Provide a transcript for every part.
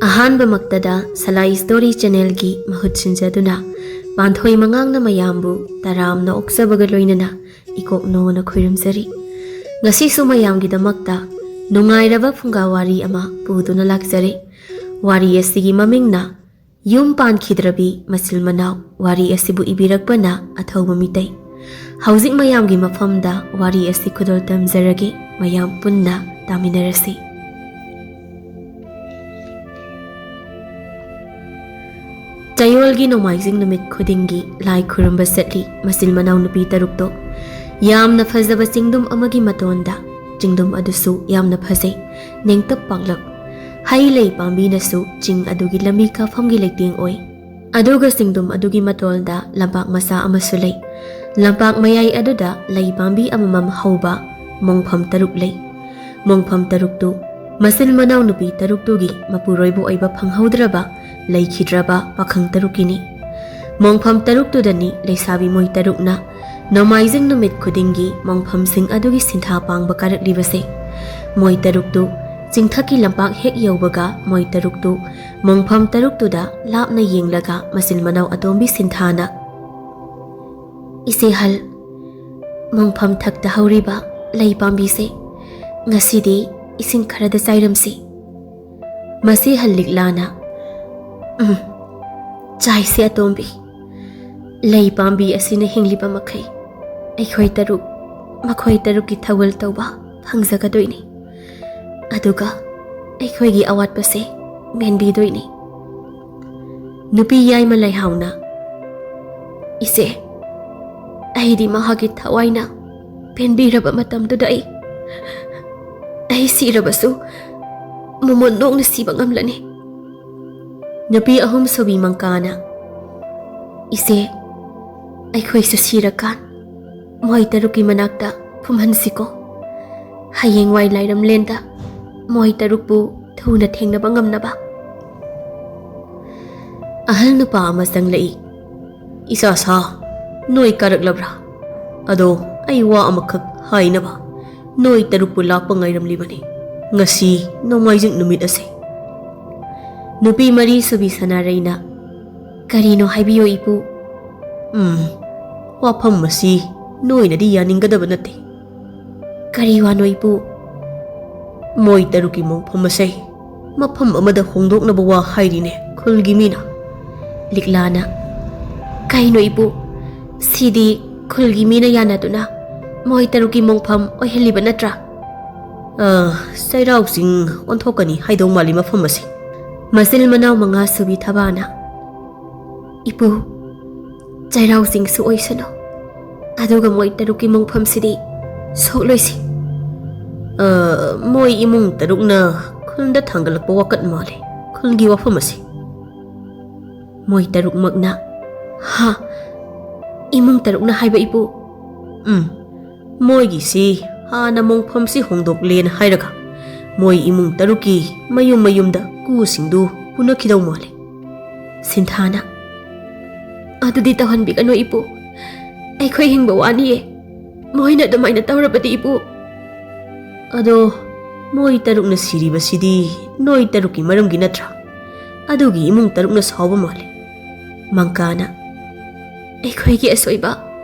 ꯑꯍꯥꯟꯕꯃꯛꯇꯗ ꯁꯂꯥꯏ story ꯆꯦꯅꯦꯜꯒꯤ ꯃꯍꯨꯠ ꯁꯤꯟꯖꯗꯨꯅ ꯄꯥꯟꯊꯣꯏ ꯃꯉꯥꯡꯅ ꯃꯌꯥꯝꯕꯨ ꯇꯔꯥꯝꯅ ꯑꯣꯛꯆꯕꯒ ꯂꯣꯏꯅꯅ ꯏꯀꯣꯛꯅꯣꯅ ꯈꯨꯔꯨꯝꯖꯔꯤ꯫ ꯉꯁꯤꯁꯨ ꯃꯌꯥꯝꯒꯤꯗꯃꯛꯇ ꯅꯨꯡꯉꯥꯏꯔꯕ ꯐꯨꯡꯒꯥ ꯋꯥꯔꯤ ꯑꯃ ꯄꯨꯗꯨꯅ ꯂꯥꯛꯆꯔꯤ꯫ ꯋꯥꯔꯤ ꯑꯁꯤꯒꯤ ꯃꯃꯤꯡꯅ ꯌꯨꯝ ꯄꯥꯟꯈꯤꯗ꯭ꯔꯕꯤ ꯃꯆꯤꯜ ꯃꯅꯥꯎ꯫ ꯋꯥꯔꯤ ꯑꯁꯤꯕꯨ ꯏꯕꯤꯔꯛꯄꯅ ꯑꯊꯧꯕ ꯃꯤꯇꯩ꯫ ꯍꯧꯖꯤꯛ ꯃꯌꯥꯝꯒꯤ ꯃꯐꯝꯗ ꯋꯥꯔꯤ ꯑꯁꯤ ꯈꯨꯗꯣꯜ ꯇꯝꯖꯔꯒꯦ, ꯃꯌꯥꯝ ꯄꯨꯟꯅ ꯇꯥꯃꯤꯟꯅꯔꯁꯤ꯫ ꯆꯌꯣꯜꯒꯤ ꯅꯣꯡꯃꯥꯏꯖꯤꯡ ꯅꯨꯃꯤꯠ ꯈꯨꯗꯤꯡꯒꯤ ꯂꯥꯏ ꯈꯨꯔꯨꯝꯕ ꯆꯠꯂꯤ ꯃꯆꯤꯜ ꯃꯅꯥꯎ ꯅꯨꯄꯤ ꯇꯔꯨꯛꯇꯣ꯫ ꯌꯥꯝꯅ ꯐꯖꯕ ꯆꯤꯡꯗꯨꯝ ꯑꯃꯒꯤ ꯃꯇꯣꯟꯗ, ꯆꯤꯡꯗꯨꯝ ꯑꯗꯨꯁꯨ ꯌꯥꯝꯅ ꯐꯖꯩ, ꯅꯦꯡꯇꯞ ꯄꯥꯛꯂꯞ, ꯍꯩ ꯂꯩ ꯄꯥꯝꯕꯤꯅꯁꯨ ꯆꯤꯡ ꯑꯗꯨꯒꯤ ꯂꯝꯕꯤ ꯀꯥꯐꯝꯒꯤ ꯂꯩꯇꯦꯡ ꯑꯣꯏ꯫ ꯑꯗꯨꯒ ꯆꯤꯡꯗꯨꯝ ꯑꯗꯨꯒꯤ ꯃꯇꯣꯜꯗ ꯂꯝꯄꯥꯛ ꯃꯆꯥ ꯑꯃꯁꯨ ꯂꯩ꯫ ꯂꯝꯄꯥꯛ ꯃꯌꯥꯏ ꯑꯗꯨꯗ ꯂꯩ ꯄꯥꯝꯕꯤ ꯑꯃꯃꯝ ꯍꯧꯕ ꯃꯣꯡꯐꯝ ꯇꯔꯨꯛ ꯂꯩ꯫ ꯃꯣꯡꯐꯝ ꯇꯔꯨꯛꯇꯨ ꯃꯆꯤꯜ ꯃꯅꯥꯎ ꯅꯨꯄꯤ ꯇꯔꯨꯛꯇꯨꯒꯤ ꯃꯄꯨꯔꯣꯏꯕ ꯑꯣꯏꯕ ꯐꯪꯍꯧꯗ꯭ꯔꯕ ꯂꯩꯈꯤꯗ꯭ꯔꯕ ꯄꯥꯈꯪ ꯇꯔꯨꯛꯀꯤꯅꯤ꯫ ꯃꯣꯡꯐꯝ ꯇꯔꯨꯛꯇꯨꯗꯅꯤ ꯂꯩꯁꯥꯕꯤ ꯃꯣꯏ ꯇꯔꯨꯛꯅ ꯅꯣꯡꯃꯥꯏꯖꯤꯡ ꯅꯨꯃꯤꯠ ꯈꯨꯗꯤꯡꯒꯤ ꯃꯣꯡꯐꯝꯁꯤꯡ ꯑꯗꯨꯒꯤ ꯁꯤꯟꯊꯥ ꯄꯥꯡꯕ ꯀꯥꯔꯛꯂꯤꯕꯁꯦ꯫ ꯃꯣꯏ ꯇꯔꯨꯛꯇꯨ ꯆꯤꯡꯊꯛꯀꯤ ꯂꯝꯄꯥꯛ ꯍꯦꯛ ꯌꯧꯕꯒ ꯃꯣꯏ ꯇꯔꯨꯛꯇꯨ ꯃꯣꯡꯐꯝ ꯇꯔꯨꯛꯇꯨꯗ ꯂꯥꯞꯅ ꯌꯦꯡꯂꯒ ꯃꯆꯤල් ꯃꯅꯥꯎ ꯑꯇꯣꯝꯕꯤ ꯁꯤꯟꯊꯥꯅ, "ꯏꯆꯦꯍꯜ, ꯃꯣꯡꯐꯝ ꯊꯛꯇ ꯍꯧꯔꯤꯕ ꯂꯩ ꯄꯥꯝꯕꯤꯁꯦ ꯉꯁꯤꯗꯤ ꯏꯁꯤꯡ ꯈꯔꯗ ꯆꯥꯏꯔꯝꯁꯤ." ꯃꯆꯦꯍꯜ ꯂꯤꯛꯂꯥꯅ, "ꯆꯥꯏꯁꯦ ꯑꯇꯣꯝꯕꯤ, ꯂꯩ ꯄꯥꯝꯕꯤ ꯑꯁꯤꯅ ꯍꯤꯡꯂꯤꯕ ꯃꯈꯩ ꯑꯩꯈꯣꯏ ꯇꯔꯨꯛ ꯃꯈꯣꯏ ꯇꯔꯨꯛꯀꯤ ꯊꯧꯒꯜ ꯇꯧꯕ ꯐꯪꯖꯒꯗꯣꯏꯅꯤ, ꯑꯗꯨꯒ ꯑꯩꯈꯣꯏꯒꯤ ꯑꯋꯥꯠꯄꯁꯦ ꯃꯦꯟꯕꯤꯗꯣꯏꯅꯤ." ꯅꯨꯄꯤ ꯌꯥꯏꯃ ꯂꯩꯍꯥꯎꯅ, "ꯏꯆꯦ, ꯑꯩꯗꯤ ꯃꯍꯥꯛꯀꯤ ꯊꯋꯥꯏꯅ ꯄꯦꯟꯕꯤꯔꯕ ꯃꯇꯝꯗꯨꯗ ꯑꯩ ꯁꯤꯔꯕꯁꯨ ꯃꯃꯣꯟ ꯅꯣꯛꯅ ꯁꯤꯕ ꯉꯝꯂꯅꯤ." ꯅꯨꯄꯤ ꯑꯍꯨꯝ ꯁꯨꯕꯤ ꯃꯪꯀꯥꯅ, "ꯏꯆꯦ, ꯑꯩꯈꯣꯏꯁꯨ ꯁꯤꯔꯀꯥꯟ ꯃꯣꯏ ꯇꯔꯨꯛꯀꯤ ꯃꯅꯥꯛꯇ ꯐꯨꯝꯍꯟꯁꯤꯀꯣ, ꯍꯌꯦꯡꯋꯥꯏ ꯂꯥꯏꯔꯝꯂꯦꯟꯗ ꯃꯣꯏ ꯇꯔꯨꯛꯄꯨ ꯊꯨꯅ ꯊꯦꯡꯅꯕ ꯉꯝꯅꯕ." ꯑꯍꯜ ꯅꯨꯄꯥ ꯑꯃ ꯆꯪꯂꯛꯏ꯫ "ꯏꯆꯥꯁꯥ, ꯅꯣꯏ ꯀꯥꯔꯛꯂꯕ꯭ꯔꯥ? ꯑꯗꯣ ꯑꯩ ꯋꯥ ꯑꯃꯈꯛ ꯍꯥꯏꯅꯕ ꯅꯣꯏ ꯇꯔꯨꯛꯄꯨ ꯂꯥꯛꯄ ꯉꯥꯏꯔꯝꯂꯤꯕꯅꯤ ꯉꯁꯤ ꯅꯣꯡꯃꯥꯏꯖꯤꯡ ꯅꯨꯃꯤꯠ ꯑꯁꯤ." ꯅꯨꯄꯤ ꯃꯔꯤ ꯁꯨꯕꯤ ꯁꯅꯥꯔꯩꯅ, "ꯀꯔꯤꯅꯣ ꯍꯥꯏꯕꯤꯌꯣ ꯏꯄꯨ." "ꯋꯥꯐꯝ ꯑꯁꯤ ꯅꯣꯏꯅꯗꯤ ꯌꯥꯅꯤꯡꯒꯗꯕ ꯅꯠꯇꯦ." "ꯀꯔꯤ ꯋꯥꯅꯣ ꯏꯄꯨ?" "ꯃꯣꯏ ꯇꯔꯨꯛꯀꯤ ꯃꯣꯡꯐꯝ ꯑꯁꯦ ꯃꯐꯝ ꯑꯃꯗ ꯍꯣꯡꯗꯣꯛꯅꯕ ꯋꯥ ꯍꯥꯏꯔꯤꯅꯦ ꯈꯨꯜꯒꯤ ꯃꯤꯅ." ꯂꯤꯛꯂꯥꯅ, "ꯀꯩꯅꯣ ꯏꯄꯨ, ꯁꯤꯗꯤ ꯈꯨꯜꯒꯤ ꯃꯤꯅ ꯌꯥꯅꯗꯨꯅ ꯃꯣꯏ ꯇꯔꯨꯛꯀꯤ ꯃꯣꯡꯐꯝ ꯑꯣꯏꯍꯜꯂꯤꯕ ꯅꯠꯇ꯭ꯔꯥ?" "ꯆꯩꯔꯥꯎ ꯆꯤꯡ ꯑꯣꯟꯊꯣꯛꯀꯅꯤ ꯍꯥꯏꯗꯧ ꯃꯥꯜꯂꯤ ꯃꯐꯝ ꯑꯁꯤ." ꯃꯆꯤꯜ ꯃꯅꯥꯎ ꯃꯉꯥ ꯁꯨꯕꯤ ꯊꯕꯥꯅ, "ꯏꯄꯨ, ꯆꯩꯔꯥꯎ ꯆꯤꯡꯁꯨ ꯑꯣꯏꯁꯅꯨ, ꯑꯗꯨꯒ ꯃꯣꯏ ꯇꯔꯨꯛꯀꯤ ꯃꯣꯡꯐꯝꯁꯤꯗꯤ ꯁꯣꯛꯂꯣꯏꯁꯤ." "ꯃꯣꯏ ꯏꯃꯨꯡ ꯇꯔꯨꯛꯅ ꯈꯨꯜꯗ ꯊꯥꯡꯒꯠꯂꯛꯄ ꯋꯥꯀꯠ ꯃꯥꯜꯂꯤ ꯈꯨꯜꯒꯤ ꯋꯥꯐꯝ ꯑꯁꯤ." ꯃꯣꯏ ꯇꯔꯨꯛꯃꯛꯅ, "ꯍꯥ, ꯏꯃꯨꯡ ꯇꯔꯨꯛꯅ ꯍꯥꯏꯕ ꯏꯄꯨ?" "ꯃꯣꯏꯒꯤꯁꯤ ꯍꯥꯟꯅ ꯃꯣꯡꯐꯝꯁꯤ ꯍꯣꯡꯗꯣꯛꯂꯦꯅ ꯍꯥꯏꯔꯒ ꯃꯣꯏ ꯏꯃꯨꯡ ꯇꯔꯨꯛꯀꯤ ꯃꯌꯨꯝ ꯃꯌꯨꯝꯗ ꯀꯨꯁꯤꯡꯗꯨ ꯄꯨꯅꯈꯤꯗꯧ ꯃꯥꯜꯂꯤ." ꯁꯤꯟꯊꯥꯅ, "ꯑꯗꯨꯗꯤ ꯇꯧꯍꯟꯕꯤꯒꯅꯨ ꯏꯄꯨ, ꯑꯩꯈꯣꯏ ꯍꯤꯡꯕ ꯋꯥꯅꯤꯌꯦ ꯃꯣꯏꯅ ꯑꯗꯨꯃꯥꯏꯅ ꯇꯧꯔꯕꯗꯤ ꯏꯄꯨ." "ꯑꯗꯣ ꯃꯣꯏ ꯇꯔꯨꯛꯅ ꯁꯤꯔꯤꯕꯁꯤꯗꯤ ꯅꯣꯏ ꯇꯔꯨꯛꯀꯤ ꯃꯔꯝꯒꯤ ꯅꯠꯇ꯭ꯔꯥ? ꯑꯗꯨꯒꯤ ꯏꯃꯨꯡ ꯇꯔꯨꯛꯅ ꯁꯥꯎꯕ ꯃꯥꯜꯂꯤ." ꯃꯪꯀꯥꯅ, "ꯑꯩꯈꯣꯏꯒꯤ ꯑꯁꯣꯏꯕ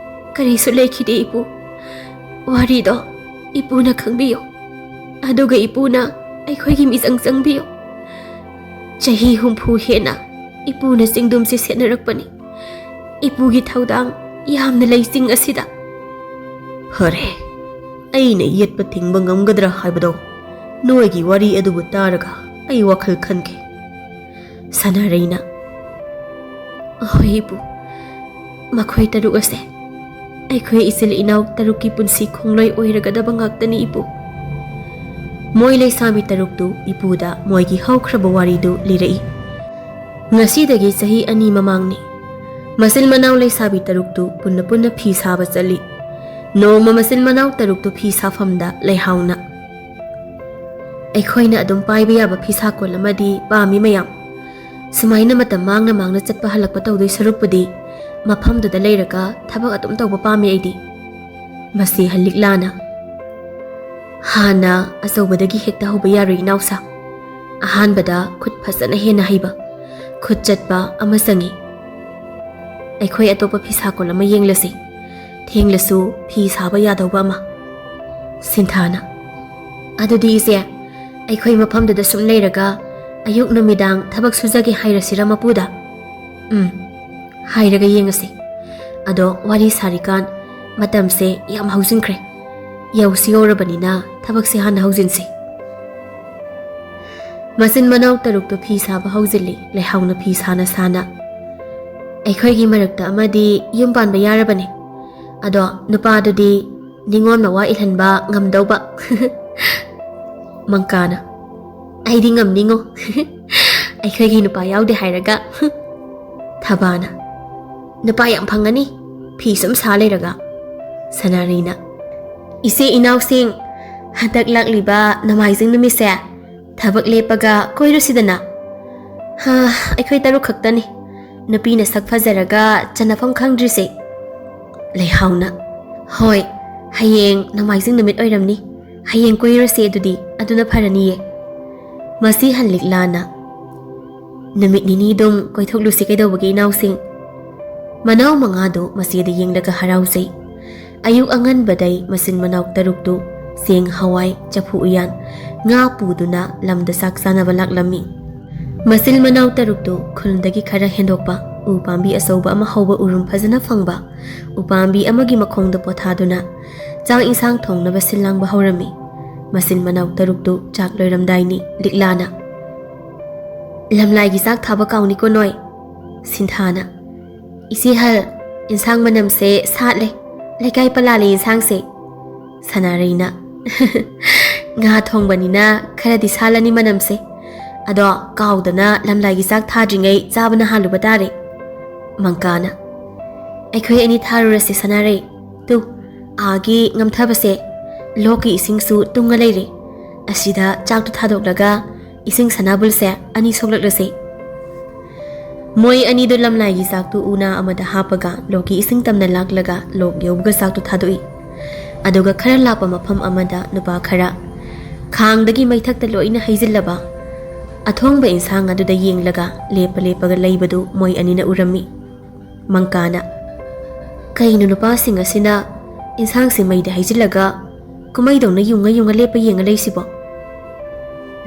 ꯀꯔꯤꯁꯨ ꯂꯩꯈꯤꯗꯦ ꯏꯄꯨ꯫ ꯋꯥꯔꯤꯗꯣ ꯏꯄꯨꯅ ꯈꯪꯕꯤꯌꯨ, ꯑꯗꯨꯒ ꯏꯄꯨꯅ ꯑꯩꯈꯣꯏꯒꯤ ꯃꯤꯆꯪ ꯆꯪꯕꯤꯌꯨ꯫ ꯆꯍꯤ 70 ꯍꯦꯟꯅ ꯏꯄꯨꯅ ꯆꯤꯡꯗꯨꯝꯁꯤ ꯁꯦꯠꯅꯔꯛꯄꯅꯤ꯫ ꯏꯄꯨꯒꯤ ꯊꯧꯗꯥꯡ ꯌꯥꯝꯅ ꯂꯩ ꯆꯤꯡ ꯑꯁꯤꯗ." "ꯐꯔꯦ, ꯑꯩꯅ ꯌꯦꯠꯄ ꯊꯤꯡꯕ ꯉꯝꯒꯗ꯭ꯔꯥ ꯍꯥꯏꯕꯗꯣ ꯅꯣꯏꯒꯤ ꯋꯥꯔꯤ ꯑꯗꯨꯕꯨ ꯇꯥꯔꯒ ꯑꯩ ꯋꯥꯈꯜ ꯈꯟꯒꯦ." ꯁꯅꯥꯔꯩꯅ, "ꯍꯣꯏ ꯏꯄꯨ, ꯃꯈꯣꯏ ꯇꯔꯨꯛ ꯑꯁꯦ ꯑꯩꯈꯣꯏ ꯏꯆꯤꯜ ꯏꯅꯥꯎ ꯇꯔꯨꯛꯀꯤ ꯄꯨꯟꯁꯤ ꯈꯣꯡꯂꯣꯏ ꯑꯣꯏꯔꯒꯗꯕ ꯉꯥꯛꯇꯅꯤ ꯏꯄꯨ." ꯃꯣꯏ ꯂꯩꯁꯥꯕꯤ ꯇꯔꯨꯛꯇꯨ ꯏꯄꯨꯗ ꯃꯣꯏꯒꯤ ꯍꯧꯈ꯭ꯔꯕ ꯋꯥꯔꯤꯗꯨ ꯂꯤꯔꯛꯏ꯫ ꯉꯁꯤꯗꯒꯤ ꯆꯍꯤ 2 ꯃꯃꯥꯡꯅꯤ꯫ ꯃꯆꯤꯜ ꯃꯅꯥꯎ ꯂꯩꯁꯥꯕꯤ ꯇꯔꯨꯛꯇꯨ ꯄꯨꯟꯅ ꯄꯨꯟꯅ ꯐꯤ ꯁꯥꯕ ꯆꯠꯂꯤ꯫ ꯅꯣꯡꯃ ꯃꯆꯤꯜ ꯃꯅꯥꯎ ꯇꯔꯨꯛꯇꯨ ꯐꯤ ꯁꯥꯐꯝꯗ ꯂꯩꯍꯥꯎꯅ, "ꯑꯩꯈꯣꯏꯅ ꯑꯗꯨꯝ ꯄꯥꯏꯕ ꯌꯥꯕ ꯐꯤꯁꯥꯀꯣꯜ ꯑꯃꯗꯤ ꯄꯥꯝꯃꯤ ꯃꯌꯥꯝ꯫ ꯁꯨꯃꯥꯏꯅ ꯃꯇꯝ ꯃꯥꯡꯅ ꯆꯠꯄ ꯍꯜꯂꯛꯄ ꯇꯧꯗꯣꯏ ꯁꯔꯨꯛꯄꯨꯗꯤ ꯃꯐꯝꯗꯨꯗ ꯂꯩꯔꯒ ꯊꯕꯛ ꯑꯗꯨꯝ ꯇꯧꯕ ꯄꯥꯝꯃꯤ ꯑꯩꯗꯤ." ꯃꯆꯦꯍꯜ ꯂꯤꯛꯂꯥꯅ, "ꯍꯥꯟꯅ ꯑꯆꯧꯕꯗꯒꯤ ꯍꯦꯛꯇ ꯍꯧꯕ ꯌꯥꯔꯣꯏ ꯏꯅꯥꯎꯁꯥ꯫ ꯑꯍꯥꯟꯕꯗ ꯈꯨꯠ ꯐꯖꯅ ꯍꯦꯟꯅ ꯍꯩꯕ, ꯈꯨꯠ ꯆꯠꯄ ꯑꯃ ꯆꯪꯏ꯫ ꯑꯩꯈꯣꯏ ꯑꯇꯣꯞꯄ ꯐꯤꯁꯥꯀꯣꯜ ꯑꯃ ꯌꯦꯡꯂꯁꯤ, ꯊꯦꯡꯂꯁꯨ ꯐꯤ ꯁꯥꯕ ꯌꯥꯗꯧꯕ ꯑꯃ꯫ ꯁꯤꯟꯊꯥꯅ: ꯑꯗꯨꯗꯤ ꯏꯆꯦ, ꯑꯩꯈꯣꯏ ꯃꯐꯝꯗꯨꯗ ꯁꯨꯝ ꯂꯩꯔꯒ ꯑꯌꯨꯛ ꯅꯨꯃꯤꯗꯥꯡ ꯊꯕꯛ ꯁꯨꯖꯒꯦ ꯍꯥꯏꯔꯁꯤꯔ ꯃꯄꯨꯗ? ꯍꯥꯏꯔꯒ ꯌꯦꯡꯉꯁꯤ꯫ ꯑꯗꯣ ꯋꯥꯔꯤ ꯁꯥꯔꯤꯀꯥꯟ ꯃꯇꯝꯁꯦ ꯌꯥꯝ ꯍꯧꯖꯤꯟꯈ꯭ꯔꯦ꯫ ꯌꯧꯁꯤ ꯌꯧꯔꯕꯅꯤꯅ ꯊꯕꯛꯁꯦ ꯍꯥꯟꯅ ꯍꯧꯖꯤꯟꯁꯤ꯫ ꯃꯆꯤꯟ ꯃꯅꯥꯎ ꯇꯔꯨꯛꯇꯨ ꯐꯤ ꯁꯥꯕ ꯍꯧꯖꯤꯜꯂꯤ, ꯂꯩꯍꯥꯎꯅ ꯐꯤ ꯁꯥꯅ ꯁꯥꯅ꯫ ꯑꯩꯈꯣꯏꯒꯤ ꯃꯔꯛꯇ ꯑꯃꯗꯤ ꯌꯨꯝ ꯄꯥꯟꯕ ꯌꯥꯔꯕꯅꯤ, ꯑꯗꯣ ꯅꯨꯄꯥꯗꯨꯗꯤ ꯅꯤꯉꯣꯜ ꯃꯋꯥ ꯏꯜꯍꯟꯕ ꯉꯝꯗꯧꯕ꯫ ꯃꯪꯀꯥꯅ: ꯑꯩꯗꯤ ꯉꯝꯅꯤꯉꯣ, ꯑꯩꯈꯣꯏꯒꯤ ꯅꯨꯄꯥ ꯌꯥꯎꯗꯦ ꯍꯥꯏꯔꯒ꯫ ꯊꯕꯥꯅ: ꯅꯨꯄꯥ ꯌꯥꯝ ꯐꯪꯒꯅꯤ ꯐꯤ ꯁꯨꯝ ꯁꯥ ꯂꯩꯔꯒ꯫ ꯁꯅꯥꯔꯩꯅ: ꯏꯆꯦ ꯏꯅꯥꯎꯁꯤꯡ, ꯍꯟꯗꯛ ꯂꯥꯛꯂꯤꯕ ꯅꯣꯡꯃꯥꯏꯖꯤꯡ ꯅꯨꯃꯤꯠꯁꯦ ꯊꯕꯛ ꯂꯦꯞꯄꯒ ꯀꯣꯏꯔꯨꯁꯤꯗꯅ꯫ ꯑꯩꯈꯣই 6 ꯈꯛꯇꯅꯤ, ꯅꯨꯄꯤꯅ ꯁꯛ ꯐꯖꯔꯒ ꯆꯟꯅꯐꯝ ꯈꯪꯗ꯭ꯔꯤꯁꯦ꯫ ꯂꯩꯍꯥꯎꯅ: ꯍꯣꯏ, ꯍꯌꯦꯡ ꯅꯣꯡꯃꯥꯏꯖꯤꯡ ꯅꯨꯃꯤꯠ ꯑꯣꯏꯔꯝꯅꯤ, ꯍꯌꯦꯡ ꯀꯣꯏꯔꯨꯔꯁꯦ ꯑꯗꯨꯅ ꯐꯔꯅꯤꯌꯦ꯫ ꯃꯁꯤ ꯍꯜꯂꯤꯛꯂꯥꯅ: ꯅꯨꯃꯤꯠ ꯅꯤꯅꯤꯗꯨꯝ ꯀꯣꯏꯊꯣꯛꯂꯨꯁꯤ ꯀꯩꯗꯧꯕꯒꯦ ꯏꯅꯥꯎꯁꯤꯡ꯫ ꯃꯅꯥꯎ ꯃꯉꯥꯗꯨ ꯃꯆꯦꯗ ꯌꯦꯡꯂꯒ ꯍꯔꯥꯎꯖꯩ꯫ ꯑꯌꯨꯛ ꯑꯉꯟꯕꯗꯩ ꯃꯆꯤꯟ ꯃꯅꯥꯎ ꯇꯔꯨꯛꯇꯨ ꯆꯦꯡ ꯍꯋꯥꯏ ꯆꯐꯨ ꯎꯌꯥꯟ ꯉꯥ ꯄꯨꯗꯨꯅ ꯂꯝꯗ ꯆꯥꯛ ꯆꯥꯅꯕ ꯂꯥꯛꯂꯝꯃꯤ꯫ ꯃꯆꯤꯜ ꯃꯅꯥꯎ ꯇꯔꯨꯛꯇꯨ ꯈꯨꯜꯗꯒꯤ ꯈꯔ ꯍꯦꯟꯗꯣꯛꯄ ꯎ ꯄꯥꯝꯕꯤ ꯑꯆꯧꯕ ꯑꯃ ꯍꯧꯕ ꯎꯔꯨꯝ ꯐꯖꯅ ꯐꯪꯕ ꯎꯄꯥꯝꯕꯤ ꯑꯃꯒꯤ ꯃꯈꯣꯡꯗ ꯄꯣꯊꯥꯗꯨꯅ ꯆꯥꯛ ꯏꯟꯁꯥꯡ ꯊꯣꯡꯅꯕ ꯁꯤꯜ ꯂꯥꯡꯕ ꯍꯧꯔꯝꯃꯤ꯫ ꯃꯆꯤꯟ ꯃꯅꯥꯎ ꯇꯔꯨꯛꯇꯨ ꯆꯥꯛ ꯂꯣꯏꯔꯝꯗꯥꯏꯅꯤ ꯂꯤꯛꯂꯥꯅ: ꯂꯝꯂꯥꯏꯒꯤ ꯆꯥꯛ ꯊꯥꯕ ꯀꯥꯎꯅꯤꯀꯣ ꯅꯣꯏ꯫ ꯁꯤꯟꯊꯥꯅ: ꯏꯆꯦ ꯍꯜ, ꯏꯟꯁꯥꯡ ꯃꯅꯝꯁꯦ ꯁꯥꯠꯂꯦ, ꯂꯩꯀꯥꯏ ꯄꯜꯂꯥꯂꯦ ꯏꯟꯁꯥꯡꯁꯦ꯫ ꯁꯅꯥꯔꯩꯅ: ꯉꯥ ꯊꯣꯡꯕꯅꯤꯅ ꯈꯔꯗꯤ ꯁꯥꯜꯂꯅꯤ ꯃꯅꯝꯁꯦ, ꯑꯗꯣ ꯀꯥꯎꯗꯅ ꯂꯝꯂꯥꯏꯒꯤ ꯆꯥꯛ ꯊꯥꯗ꯭ꯔꯤꯉꯩ ꯆꯥꯕꯅ ꯍꯥꯜꯂꯨꯕ ꯇꯥꯔꯦ꯫ ꯃꯪꯀꯥꯅ: ꯑꯩꯈꯣꯏ ꯑꯅꯤ ꯊꯥꯔꯨꯔꯁꯤ ꯁꯅꯥꯔꯩ, ꯇꯨ ꯑꯥꯒꯤ ꯉꯝꯊꯕꯁꯦ ꯂꯣꯛꯀꯤ ꯏꯁꯤꯡꯁꯨ ꯇꯨꯡꯉ ꯂꯩꯔꯦ, ꯑꯁꯤꯗ ꯆꯥꯛꯇꯨ ꯊꯥꯗꯣꯛꯂꯒ ꯏꯁꯤꯡ ꯁꯅꯥꯕꯨꯜꯁꯦ ꯑꯅꯤ ꯁꯣꯛꯂꯛꯂꯁꯤ꯫ ꯃꯣꯏ ꯑꯅꯤꯗꯨ ꯂꯝꯂꯥꯏꯒꯤ ꯆꯥꯛꯇꯨ ꯎꯅꯥ ꯑꯃꯗ ꯍꯥꯞꯄꯒ ꯂꯣꯛꯀꯤ ꯏꯁꯤꯡ ꯇꯝꯅ ꯂꯥꯛꯂꯒ ꯂꯣꯛ ꯌꯧꯕꯒ ꯆꯥꯛꯇꯨ ꯊꯥꯗꯣꯛꯏ꯫ ꯑꯗꯨꯒ ꯈꯔ ꯂꯥꯞꯄ ꯃꯐꯝ ꯑꯃꯗ ꯅꯨꯄꯥ ꯈꯔ ꯈꯥꯡꯗꯒꯤ ꯃꯩꯊꯛꯇ ꯂꯣꯏꯅ ꯍꯩꯖꯤꯜꯂꯕ ꯑꯊꯣꯡꯕ ꯏꯟꯁꯥꯡ ꯑꯗꯨꯗ ꯌꯦꯡꯂꯒ ꯂꯦꯞꯄꯒ ꯂꯩꯕꯗꯨ ꯃꯣꯏ ꯑꯅꯤꯅ ꯎꯔꯝꯃꯤ꯫ ꯃꯪꯀꯥꯅ: ꯀꯩꯅꯣ ꯅꯨꯄꯥꯁꯤꯡ ꯑꯁꯤꯅ ꯏꯟꯁꯥꯡꯁꯦ ꯃꯩꯗ ꯍꯩꯖꯤꯜꯂꯒ ꯀꯨꯝꯃꯩꯗꯧꯅ ꯌꯨꯡꯉ ꯂꯦꯞꯄ ꯌꯦꯡꯉ ꯂꯩꯁꯤꯕꯣ?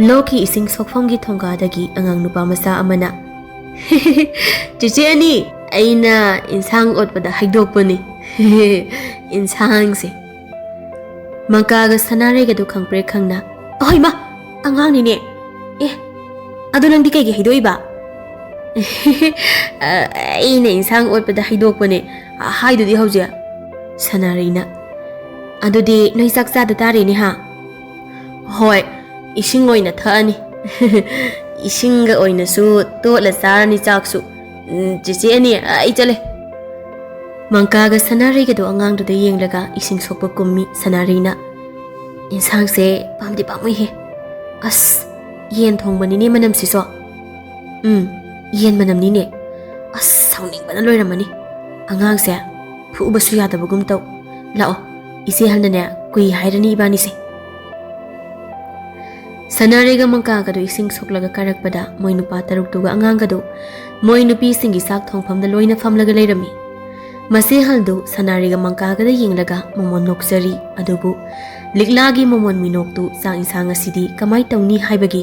ꯂꯣꯛꯀꯤ ꯏꯁꯤꯡ ꯁꯣꯛꯐꯝꯒꯤ ꯊꯣꯡꯒꯥꯗꯒꯤ ꯑꯉꯥꯡ ꯅꯨꯄꯥ ꯃꯆꯥ ꯑꯃꯅ: ꯆꯤꯆꯦ ꯑꯅꯤ, ꯑꯩꯅ ꯏꯟꯁꯥꯡ ꯑꯣꯠꯄꯗ ꯍꯩꯗꯣꯛꯄꯅꯤ ꯏꯟꯁꯥꯡꯁꯦ꯫ ꯃꯪꯀꯥꯒ ꯁꯅꯥꯔꯩꯒꯗꯨ ꯈꯪꯄ꯭ꯔꯦ ꯈꯪꯅ: ꯑꯍꯣꯏ ꯃꯥ, ꯑꯉꯥꯡꯅꯤꯅꯦ, ꯑꯗꯣ ꯅꯪꯗꯤ ꯀꯩꯒꯤ ꯍꯩꯗꯣꯛꯏꯕ? ꯑꯩꯅ ꯏꯟꯁꯥꯡ ꯑꯣꯠꯄꯗ ꯍꯩꯗꯣꯛꯄꯅꯦ ꯍꯥꯏꯗꯨꯗꯤ ꯍꯧꯖꯤꯛ꯫ ꯁꯅꯥꯔꯩꯅ: ꯑꯗꯨꯗꯤ ꯅꯣꯏ ꯆꯥꯛ ꯆꯥꯗ ꯇꯥꯔꯦꯅꯦ ꯍꯥ? ꯍꯣꯏ, ꯏꯁꯤꯡ ꯑꯣꯏꯅ ꯊꯛꯑꯅꯤ, ꯏꯁꯤꯡꯒ ꯑꯣꯏꯅꯁꯨ ꯇꯣꯠꯂ ꯆꯥꯔꯅꯤ ꯆꯥꯛꯁꯨ꯫ ꯆꯤꯆꯦ ꯑꯅꯤ, ꯑꯩ ꯆꯠꯂꯦ꯫ ꯃꯪꯀꯥꯒ ꯁꯅꯥꯔꯩꯒꯗꯣ ꯑꯉꯥꯡꯗꯨꯗ ꯌꯦꯡꯂꯒ ꯏꯁꯤꯡ ꯁꯣꯛꯄ ꯀꯨꯝꯃꯤ꯫ ꯁꯅꯥꯔꯩꯅ: ꯏꯟꯁꯥꯡꯁꯦ ꯄꯥꯝꯗꯤ ꯄꯥꯝꯃꯨꯏꯍꯦ, ꯑꯁ ꯌꯦꯟ ꯊꯣꯡꯕꯅꯤꯅꯦ ꯃꯅꯝꯁꯤꯁꯨ꯫ ꯌꯦꯟ ꯃꯅꯝꯅꯤꯅꯦ, ꯑꯁ ꯁꯥꯎꯅꯤꯡꯕꯅ ꯂꯣꯏꯔꯝꯃꯅꯤ, ꯑꯉꯥꯡꯁꯦ ꯐꯨꯕꯁꯨ ꯌꯥꯗꯕꯒꯨꯝ ꯇꯧ꯫ ꯂꯥꯛꯑꯣ, ꯏꯆꯦ ꯍꯜꯅꯅꯦ ꯀꯨꯏ ꯍꯥꯏꯔꯅꯤ ꯏꯕꯥꯅꯤꯁꯦ꯫ ꯁꯅꯥꯔꯩꯒ ꯃꯪꯀꯥꯒꯗꯨ ꯏꯁꯤꯡ ꯁꯣꯛꯂꯒ ꯀꯥꯔꯛꯄꯗ ꯃꯣꯏ ꯅꯨꯄꯥ ꯇꯔꯨꯛꯇꯨꯒ ꯑꯉꯥꯡꯒꯗꯨ ꯃꯣꯏ ꯅꯨꯄꯤꯁꯤꯡꯒꯤ ꯆꯥꯛ ꯊꯣꯡꯐꯝꯗ ꯂꯣꯏꯅ ꯐꯝꯂꯒ ꯂꯩꯔꯝꯃꯤ꯫ ꯃꯁꯤ ꯍꯜꯗꯨ ꯁꯅꯥꯔꯩꯒ ꯃꯪꯀꯥꯒꯗ ꯌꯦꯡꯂꯒ ꯃꯣꯃꯣꯟ ꯅꯣꯛꯆꯔꯤ, ꯑꯗꯨꯕꯨ ꯂꯤꯛꯂꯥꯒꯤ ꯃꯣꯃꯣꯟ ꯃꯤꯅꯣꯛꯇꯨ ꯆꯥꯛ ꯏꯟꯁꯥꯡ ꯑꯁꯤꯗꯤ ꯀꯃꯥꯏ ꯇꯧꯅꯤ ꯍꯥꯏꯕꯒꯤ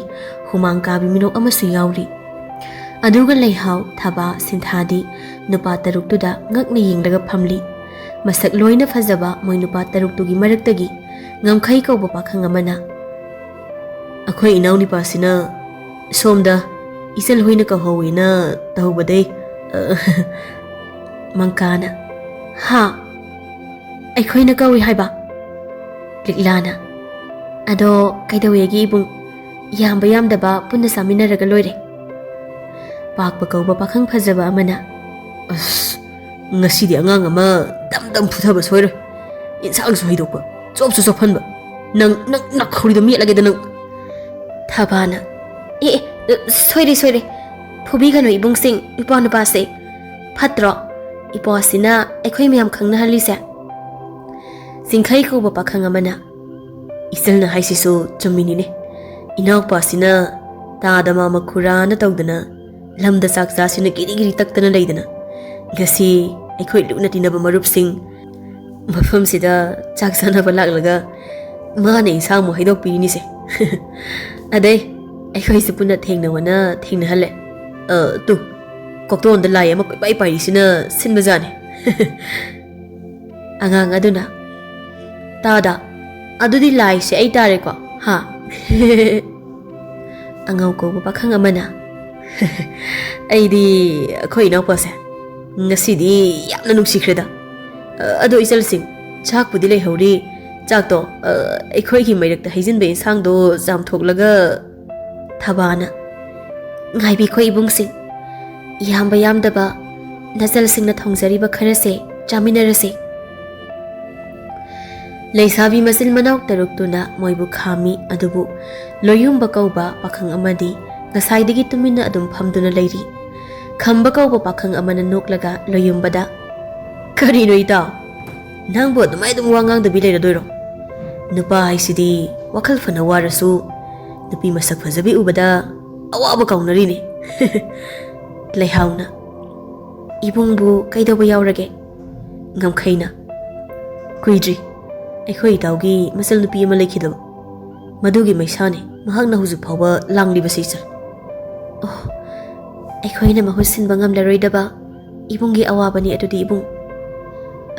ꯍꯨꯃꯥꯡ ꯀꯥꯕꯤ ꯃꯤꯅꯣꯛ ꯑꯃꯁꯨ ꯌꯥꯎꯔꯤ꯫ ꯑꯗꯨꯒ ꯂꯩꯍꯥꯎ, ꯊꯕꯥ, ꯁꯤꯟꯊꯥꯗꯤ ꯅꯨꯄꯥ ꯇꯔꯨꯛꯇꯨꯗ ꯉꯛꯅ ꯌꯦꯡꯂꯒ ꯐꯝꯂꯤ꯫ ꯃꯁꯛ ꯂꯣꯏꯅ ꯐꯖꯕ ꯃꯣꯏ ꯅꯨꯄꯥ ꯇꯔꯨꯛꯇꯨꯒꯤ ꯃꯔꯛꯇꯒꯤ ꯉꯝꯈꯩ ꯀꯧꯕ ꯄꯥꯈꯪ ꯑꯃꯅ: ꯑꯩꯈꯣꯏ ꯏꯅꯥꯎ ꯅꯨꯄꯥꯁꯤꯅ ꯁꯣꯝꯗ ꯏꯆꯜ ꯍꯣꯏꯅ ꯀꯧꯍꯧꯋꯦꯅ ꯇꯧꯕꯗꯩ꯫ ꯃꯪꯀꯥꯅ: ꯍꯥ, ꯑꯩꯈꯣꯏꯅ ꯀꯧꯏ ꯍꯥꯏꯕ? ꯂꯤꯛꯂꯥꯅ: ꯑꯗꯣ ꯀꯩꯗꯧꯋꯦꯒꯦ ꯏꯕꯨꯡ, ꯌꯥꯝꯕ ꯌꯥꯝꯗꯕ ꯄꯨꯟꯅ ꯆꯥꯃꯤꯟꯅꯔꯒ ꯂꯣꯏꯔꯦ꯫ ꯄꯥꯛꯄ ꯀꯧꯕ ꯄꯥꯈꯪ ꯐꯖꯕ ꯑꯃꯅ: ꯑꯁ, ꯉꯁꯤꯗꯤ ꯑꯉꯥꯡ ꯑꯃ ꯗꯝ ꯐꯨꯊꯕ ꯁꯣꯏꯔꯣꯏ, ꯏꯟꯁꯥꯡꯁꯨ ꯍꯩꯗꯣꯛꯄ, ꯆꯣꯞꯁꯨ ꯆꯣꯞꯍꯟꯕ, ꯅꯪ ꯅꯈꯧꯔꯤꯗꯣ ꯃꯦꯠꯂꯒꯦꯗ ꯅꯪ꯫ ꯊꯕꯥꯅ: ꯁꯣꯏꯔꯦ, ꯐꯨꯕꯤꯒꯅꯨ ꯏꯕꯨꯡꯁꯤꯡ, ꯏꯄ꯭ꯋꯥ ꯅꯨꯄꯥꯁꯦ ꯐꯠꯇ꯭ꯔꯣ, ꯏꯄ꯭ꯋꯥꯁꯤꯅ ꯑꯩꯈꯣꯏ ꯃꯌꯥꯝ ꯈꯪꯅꯍꯜꯂꯤꯁꯦ꯫ ꯆꯤꯡꯈꯩ ꯀꯧꯕ ꯄꯥꯈꯪ ꯑꯃꯅ: ꯏꯆꯜꯅ ꯍꯥꯏꯁꯤꯁꯨ ꯆꯨꯝꯃꯤꯅꯤꯅꯦ, ꯏꯅꯥꯎꯄꯥꯁꯤꯅ तादा मा मखुराना तौदना लमदा चाक चासिना गिरी गिरी तक्तना लेदना गसी अखोई लुना तिनबा मरुपसिंग मफमसिदा चाक चानबा लाक्लगा माने इंसांग मो हाइदोकपिनिसे अदै अखोइसे पुना थेंनवना थेंनहले तु कोक्तोंदा लाई अमा कोइपाइ पाइरिसिना सिनबजाने angang aduna tada adudi lai se ai tare ko ha angau ko pakhang amana ai di khoi na pase ngasi di yamna nung sikreda ado isal sing chak pudi lei hori chak to ai khoi gi mairak ta haijin be sang do jam thoklaga thabana ngai bi khoi ibung sing yamba yamdaba nazal sing na thongjari ba khara se chaminara se Leisabi Machil Manao taruktuna moibu khami adubu loyumba kauba pakhang amadi ngasaidagi tumina adum phamduna leiri khamba kauba pakhang amana noklaga loyumbada kari no ita nangbo adumai dum wangang dabi leira doiro nupa haisidi wakhal fana warasu nupi masak fajabi ubada awaba kaunari ne leihauna ibungbu kaidoba yaurage ngamkhaina kuidri अखोई ताउगी muscle नुपी अमा लेखिदब मदुगी मैसाने महंगना हुजु फावबा लांगलिबा सिचर ओह अखोइना महुसिन बंगम लरोइदबा इबुंगी अवाबनी अदुदी इबुंग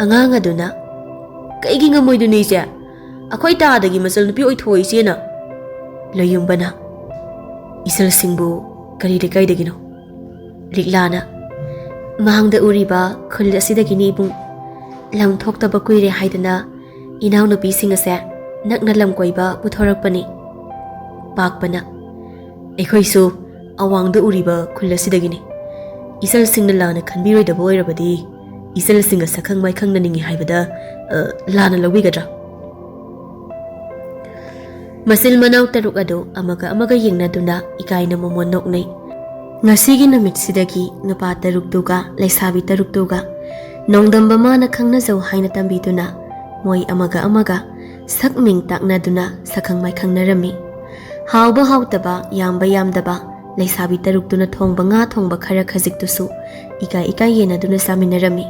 अंगांग अदुना कईगी ngमोइदुनी जे अखोइ तादगी muscle नुपी ओइथोइ सेना लयुंबना इसर सिंबु करी दे काइदगिनो लिगलाना महंगदा उरिबा खुल असिदगिनी इबुंग lump थोक्तबा कुइरे हाइदना इनाउ नुपीसिंग असे नकना lump कोइबा पुथोरकपनी पाकपना एखोइसु अवांगद उरिबा खुल्लसिदगिनी इसल सिंग लाना खनबिरोइदबो ओइरबदी इसल सिंग सखंग माइखंग ननिंगी हाइबदा लाना लविगद्रा Machil Manao taruk ado amaga yengnaduna ikaina momon noknai ngasigi namitsidagi nupa taruk tuga leisabi taruk tuga nongdamba mana khangna jau haina tambiduna moi amaga sak ming taknaduna sakhang mai khangnarami hauba hautaba yamba yamdaba leisabi taruktuna thongba nga thongba khara khajik tusu ikai yenaduna saminarami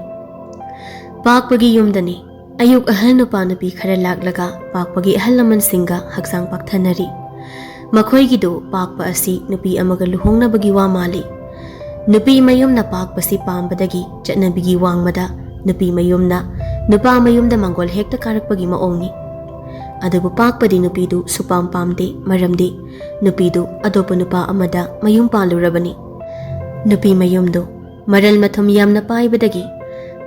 pakpagi yumdani ayuk ahal nupa nupi khara laklaga pakpagi ahal laman singa haksang pakthanari makhoi gidu pakpa asi nupi amaga luhongna bagi wa mali nupi mayumna pakpasi pambadagi chatnabigi wangmada nupi mayumna nupa mayumda mangol hekta karakpagi maongni adubu pakpadi nupidu supam pamde maramdi nupidu adopa nupa amada mayum palurabani nupi mayumdo maral mathum yamna paibadagi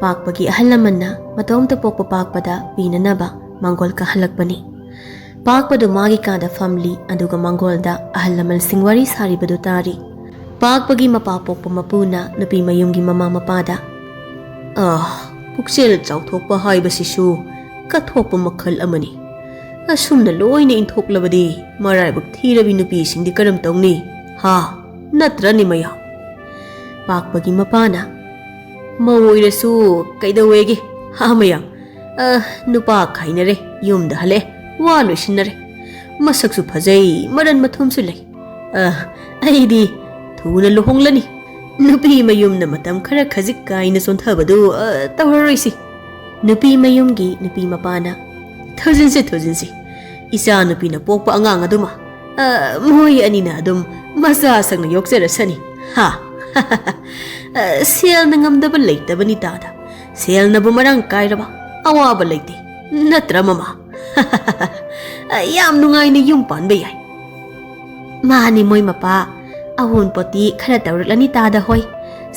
pakpagi ahalamanna matomta pokpa pakpada pinanaba mangol ka halakbani pakpadu magi kada family aduga mangolda ahalamal singwari saribadu tari pakpagi mapa pokpa mapuna nupi mayumgi mama mapada पुक्सेल चाउथोकपा हाइबसिसु कथोकपा मखल अमनी असुमना लोइना इंथोकलबदी मराइबक थीरबी नुपीसिंगदि करम तौनी हा नत्रनि मया पाकपगी मपाना मवोइरसु कैदवेगे हा मया नुपा खाइनरे युमदा हले वा लोइसिनरे मसकसु फजै मरन मथुमसु लै आइदि थुना लुहोंगलनी nupi mayumna matam khara khajik kaina sonthabadu tawroisi nupi mayumgi nupi mapana thojinsi isa nupi na pokpa angang aduma moi anina adum masa sangna yokserasani ha sel na ngamdaba leitabani tada sel na bumarang kairaba awaba leite natra mama yam nungai ni yum panbe yai mani moi mapa ahun poti khara tawrlani tada hoi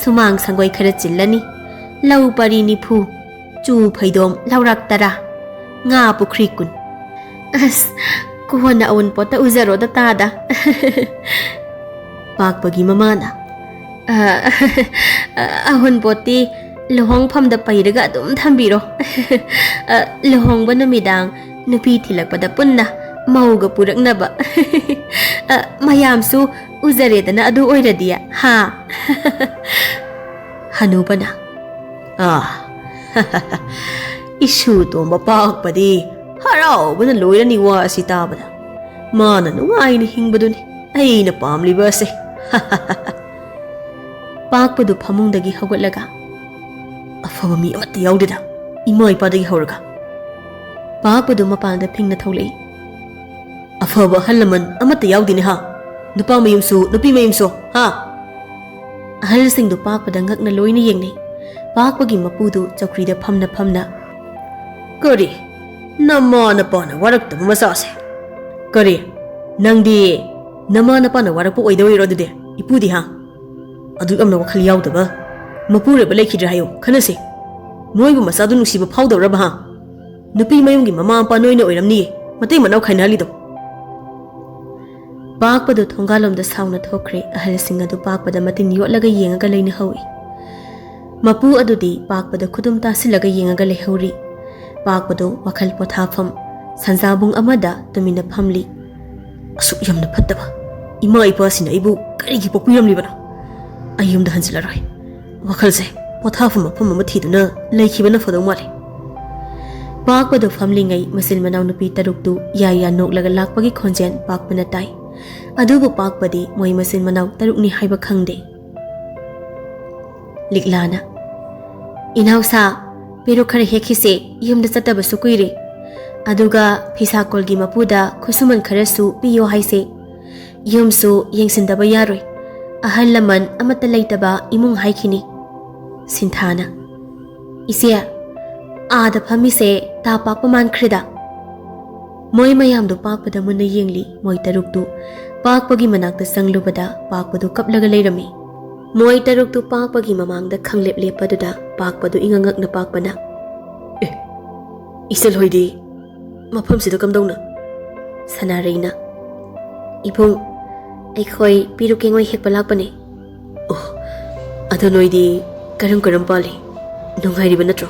sumang sangoi khara chillani lau pari ni phu chu phaidom laurak tara nga pukhri kun as kuhona awun pota uzaro da tada pakpagi mamana ahun poti lohong pham da pairaga adum thambiro lohong ba namidang nupi thilakpada punna mauga puraknaba mayamsu uzaredana adu oiradiya ha hanubana isu to mapakpadi harau bana loirani wa asitabada mana nungaina hingbaduni ꯑꯩꯅ ꯄꯥꯝꯂꯤꯕ ꯑꯁꯦ ꯄꯥꯛꯄꯗꯨ ꯐꯃꯨꯡꯗꯒꯤ ꯍꯧꯒꯠꯂꯒ ꯑꯐꯕ ꯃꯤ ꯑꯃꯠꯇ ꯌꯥꯎꯗꯦꯗ ꯏꯃꯥ ꯏꯄꯥꯗꯒꯤ ꯍꯧꯔꯒ ꯄꯥꯛꯄꯗꯨ ꯃꯄꯥꯟꯗ ꯐꯤꯡꯅ ꯊꯣꯛꯂꯛꯏ ꯑꯐꯕ ꯑꯍꯜ ꯂꯃꯟ ꯑꯃꯠꯇ ꯌꯥꯎꯗꯦꯅꯦ ꯍꯥ ꯅꯨꯄꯥ ꯃꯌꯨꯝꯁꯨ ꯅꯨꯄꯤ ꯃꯌꯨꯝꯁꯨ ꯍꯥ ꯑꯍꯜꯁꯤꯡꯗꯨ ꯄꯥꯛꯄꯗ ꯉꯛꯅ ꯂꯣꯏꯅ ꯌꯦꯡꯅꯩ ꯄꯥꯛꯄꯒꯤ ꯃꯄꯨꯗꯨ ꯆꯧꯀ꯭ꯔꯤꯗ ꯐꯝꯅ ꯀꯔꯤ ꯅꯃꯥ ꯅꯄꯥꯅ ꯋꯥꯔꯛꯇꯕ ꯃꯆꯥꯁꯦ ꯀꯔꯤ ꯅꯪꯗꯤ ꯅꯃꯥ ꯅꯄꯥꯅ ꯋꯥꯔꯛꯄ ꯑꯣꯏꯗꯣꯏꯔꯣ ꯑꯗꯨꯗꯤ ꯏꯄꯨꯗꯤ ꯍꯥ ꯑꯗꯨ ꯌꯥꯝꯅ ꯋꯥꯈꯜ ꯌꯥꯎꯗꯕ ꯃꯄꯨꯔꯣꯏꯕ ꯂꯩꯈꯤꯗ꯭ꯔꯦ ꯍꯥꯏꯌꯣ ꯈꯟꯅꯁꯤ ꯅꯣꯏꯕꯨ ꯃꯆꯥꯗꯨ ꯅꯨꯡꯁꯤꯕ ꯐꯥꯎꯗꯧꯔꯕ ꯍꯥ ꯅꯨꯄꯤ ꯃꯌꯨꯝꯒꯤ ꯃꯃꯥ ꯃꯄꯥ ꯅꯣꯏꯅ ꯑꯣꯏꯔꯝꯅꯤꯌꯦ ꯃꯇꯩ ꯃꯅꯥꯎ ꯈꯥꯏꯅꯍꯜꯂꯤꯗꯣ ꯄꯥꯛꯄꯗꯨ ꯊꯣꯡꯒꯥꯜꯂꯣꯝꯗ ꯁꯥꯎꯅ ꯊꯣꯛꯈ꯭ꯔꯦ ꯑꯍꯜꯁꯤꯡ ꯑꯗꯨ ꯄꯥꯛꯄꯗ ꯃꯇꯤꯟ ꯌꯣꯠꯂꯒ ꯌꯦꯡꯉꯒ ꯂꯩꯅꯍꯧꯏ ꯃꯄꯨ ꯑꯗꯨꯗꯤ ꯄꯥꯛꯄꯗ ꯈꯨꯗꯨꯝ ꯇꯥꯁꯤꯜꯂꯒ ꯌꯦꯡꯉꯒ ꯂꯩꯍꯧꯔꯤ ꯄꯥꯛꯄꯗꯨ ꯋꯥꯈꯜ ꯄꯣꯊꯥꯐꯝ ꯁꯟꯖꯥꯕꯨꯡ ꯑꯃꯗ ꯇꯨꯃꯤꯟꯅ ꯐꯝꯂꯤ ꯑꯁꯨꯛ ꯌꯥꯝꯅ ꯐꯠꯇꯕ ꯏꯃꯥ ꯏꯄꯥꯁꯤꯅ ꯑꯩꯕꯨ ꯀꯔꯤꯒꯤ ꯄꯣꯛꯄꯤꯔꯝꯂꯤꯕꯅꯣ ꯑꯩ ꯌꯨꯝꯗ ꯍꯟꯖꯤꯜꯂꯔꯣꯏ ꯋꯥꯈꯜꯁꯦ ꯄꯣꯊꯥꯐꯝ ꯃꯐꯝ ꯑꯃ ꯊꯤꯗꯨꯅ ꯂꯩꯈꯤꯕꯅ ꯐꯗꯧ ꯃꯥꯜꯂꯤ ꯄꯥꯛꯄꯗꯨ ꯐꯝꯂꯤꯉꯩ ꯃꯆꯤꯜ ꯃꯅꯥꯎ ꯅꯨꯄꯤ ꯇꯔꯨꯛꯇꯨ ꯌꯥ ꯅꯣꯛꯂꯒ ꯂꯥꯛꯄꯒꯤ ꯈꯣꯟꯖꯦꯜ ꯄꯥꯛꯄꯅ ꯇꯥꯏ ꯑꯗꯨꯕꯨ ꯄꯥꯛꯄꯗꯤ ꯃꯣꯏ ꯃꯆꯤꯜ ꯃꯅꯥꯎ ꯇꯔꯨꯛꯅꯤ ꯍꯥꯏꯕ ꯈꯪꯗꯦ ꯂꯤꯛꯂꯥꯅ ꯏꯅꯥꯎꯁꯥ ꯄꯦꯔꯨꯛ ꯈꯔ ꯍꯦꯛꯈꯤꯁꯦ ꯌꯨꯝꯗ ꯆꯠꯇꯕꯁꯨ ꯀꯨꯏꯔꯦ ꯑꯗꯨꯒ ꯐꯤꯁꯥꯀꯣꯜꯒꯤ ꯃꯄꯨꯗ ꯈꯨꯠꯁꯨꯃꯟ ꯈꯔꯁꯨ ꯄꯤꯌꯣ ꯍꯥꯏꯁꯦ ꯌꯨꯝꯁꯨ ꯌꯦꯡꯁꯤꯟꯗꯕ ꯌꯥꯔꯣꯏ ꯑꯍꯜ ꯂꯃꯟ ꯑꯃꯠꯇ ꯂꯩꯇꯕ ꯏꯃꯨꯡ ꯍꯥꯏꯈꯤꯅꯤ ꯁꯤꯟꯊꯥꯅ ꯏꯆꯦ ꯑꯥꯗ ꯐꯝꯃꯤꯁꯦ ꯇꯥ ꯄꯥꯛꯄ ꯃꯥꯟꯈ꯭ꯔꯦꯗ ꯃꯣꯏ ꯃꯌꯥꯝꯗꯨ ꯄꯥꯛꯄꯗ ꯃꯨꯟꯅ ꯌꯦꯡꯂꯤ ꯃꯣꯏ ꯇꯔꯨꯛꯇꯨ ꯄꯥꯛꯄꯒꯤ ꯃꯅꯥꯛꯇ ꯆꯪꯂꯨꯕꯗ ꯄꯥꯛꯄꯗꯨ ꯀꯞꯂꯒ ꯂꯩꯔꯝꯃꯤ ꯃꯣꯏ ꯇꯔꯨꯛꯇꯨ ꯄꯥꯛꯄꯒꯤ ꯃꯃꯥꯡꯗ ꯈꯪꯂꯦꯞ ꯂꯦꯞꯄꯗꯨꯗ ꯄꯥꯛꯄꯗꯨ ꯏꯉꯛꯉꯛꯅ ꯄꯥꯛꯄꯅ ꯏꯆꯜ ꯍꯣꯏꯗꯤ ꯃꯐꯝꯁꯤꯗ ꯀꯝꯗꯧꯅ ꯁꯅꯥꯔꯩꯅ ꯏꯕꯨꯡ ꯑꯩꯈꯣꯏ ꯄꯤꯔꯨꯛ ꯀꯦꯡꯉꯣꯏ ꯍꯦꯛꯄ ꯂꯥꯛꯄꯅꯦ ꯑꯣ ꯑꯗꯣ ꯅꯣꯏꯗꯤ ꯀꯔꯝ ꯄꯥꯜꯂꯤ ꯅꯨꯡꯉꯥꯏꯔꯤꯕ ꯅꯠꯇ꯭ꯔꯣ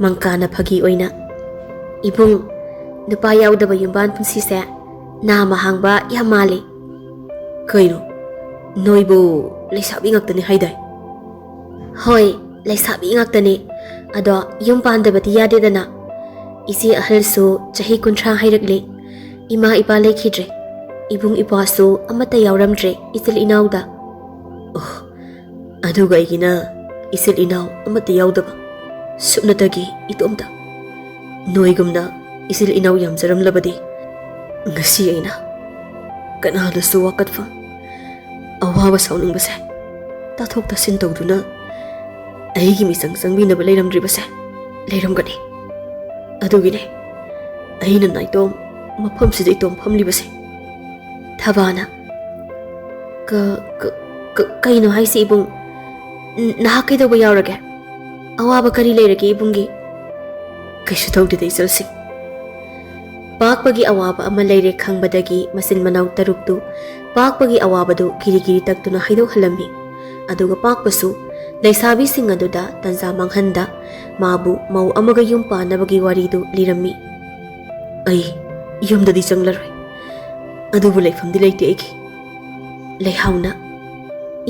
ꯃꯪꯀꯥꯅ ꯐꯥꯒꯤ ꯑꯣꯏꯅ ꯏꯕꯨꯡ ꯅꯨꯄꯥ ꯌꯥꯎꯗꯕ ꯌꯨꯝꯕꯥꯟ ꯄꯨꯟꯁꯤꯁꯦ ꯅꯥꯃ ꯍꯥꯡꯕ ꯌꯥꯝ ꯃꯥꯜꯂꯤ ꯀꯩꯅꯣ ꯅꯣꯏꯕꯨ ꯂꯩꯁꯥꯕꯤ ꯉꯥꯛꯇꯅꯤ ꯍꯥꯏꯗꯥꯏ ꯍꯣꯏ ꯂꯩꯁꯥꯕꯤ ꯉꯥꯛꯇꯅꯤ ꯑꯗꯣ ꯌꯨꯝ ꯄꯥꯟꯗꯕꯗꯤ ꯌꯥꯗꯦꯗꯅ ꯏꯆꯦ ꯑꯍꯜꯁꯨ ꯆꯍꯤ 30 ꯍꯥꯏꯔꯛꯂꯤ ꯏꯃꯥ ꯏꯄꯥ ꯂꯩꯈꯤꯗ꯭ꯔꯦ ꯏꯕꯨꯡ ꯏꯄ꯭ꯋꯥꯁꯨ ꯑꯃꯠꯇ ꯌꯥꯎꯔꯝꯗ꯭ꯔꯦ ꯏꯆꯤꯜ ꯏꯅꯥꯎꯗ ꯑꯣ ꯑꯗꯨꯒ ꯑꯩꯒꯤꯅ ꯏꯆꯤꯜ ꯏꯅꯥꯎ ꯑꯃꯠꯇ ꯌꯥꯎꯗꯕ ꯁꯨꯞꯅꯇꯒꯤ ꯏꯇꯣꯝꯇ ꯅꯣꯏꯒꯨꯝꯅ ꯏꯆꯤꯜ ꯏꯅꯥꯎ ꯌꯥꯝꯖꯔꯝꯂꯕꯗꯤ ꯉꯁꯤ ꯑꯩꯅ ꯀꯅꯥꯗꯁꯨ ꯋꯥꯀꯠꯐꯝ ꯑꯋꯥꯕ ꯁꯥꯎꯅꯤꯡꯕꯁꯦ ꯇꯥꯊꯣꯛ ꯇꯥꯁꯤꯟ ꯇꯧꯗꯨꯅ ꯑꯩꯒꯤ ꯃꯤꯆꯪ ꯆꯪꯕꯤꯅꯕ ꯂꯩꯔꯝꯗ꯭ꯔꯤꯕꯁꯦ ꯂꯩꯔꯝꯒꯅꯤ ꯑꯗꯨꯒꯤꯅꯦ ꯑꯩꯅ ꯅꯥꯏꯇꯣꯝ ꯃꯐꯝꯁꯤꯗ ꯏꯇꯣꯝ ꯐꯝꯂꯤꯕꯁꯦ ꯊꯕꯥꯅ ꯀꯩꯅꯣ ꯍꯥꯏꯁꯤ ꯏꯕꯨꯡ ꯅꯍꯥꯛ ꯀꯩꯗꯧꯕ ꯌꯥꯎꯔꯒꯦ ꯑꯋꯥꯕ ꯀꯔꯤ ꯂꯩꯔꯒꯦ ꯏꯕꯨꯡꯒꯤ ꯀꯩꯁꯨ ꯇꯧꯗꯦꯗ ꯏꯆꯜꯁꯤꯡ ꯄꯥꯛꯄꯒꯤ ꯑꯋꯥꯕ ꯑꯃ ꯂꯩꯔꯦ ꯈꯪꯕꯗꯒꯤ ꯃꯆꯤꯟ ꯃꯅꯥꯎ ꯇꯔꯨꯛꯇꯨ ꯄꯥꯛꯄꯒꯤ ꯑꯋꯥꯕꯗꯨ ꯀꯤꯔꯤ ꯇꯛꯇꯨꯅ ꯍꯥꯏꯗꯣꯛꯍꯜꯂꯝꯃꯤ ꯑꯗꯨꯒ ꯄꯥꯛꯄꯁꯨ ꯂꯩꯁꯥꯕꯤꯁꯤꯡ ꯑꯗꯨꯗ ꯇꯟꯖꯥ ꯃꯥꯡꯍꯟꯗ ꯃꯥꯕꯨ ꯃꯧ ꯑꯃꯒ ꯌꯨꯝ ꯄꯥꯟꯅꯕꯒꯤ ꯋꯥꯔꯤꯗꯨ ꯂꯤꯔꯝꯃꯤ ꯑꯩ ꯌꯨꯝꯗꯗꯤ ꯆꯪꯂꯔꯣꯏ ꯑꯗꯨꯕꯨ ꯂꯩꯐꯝꯗꯤ ꯂꯩꯇꯦ ꯑꯩꯒꯤ ꯂꯩꯍꯥꯎꯅ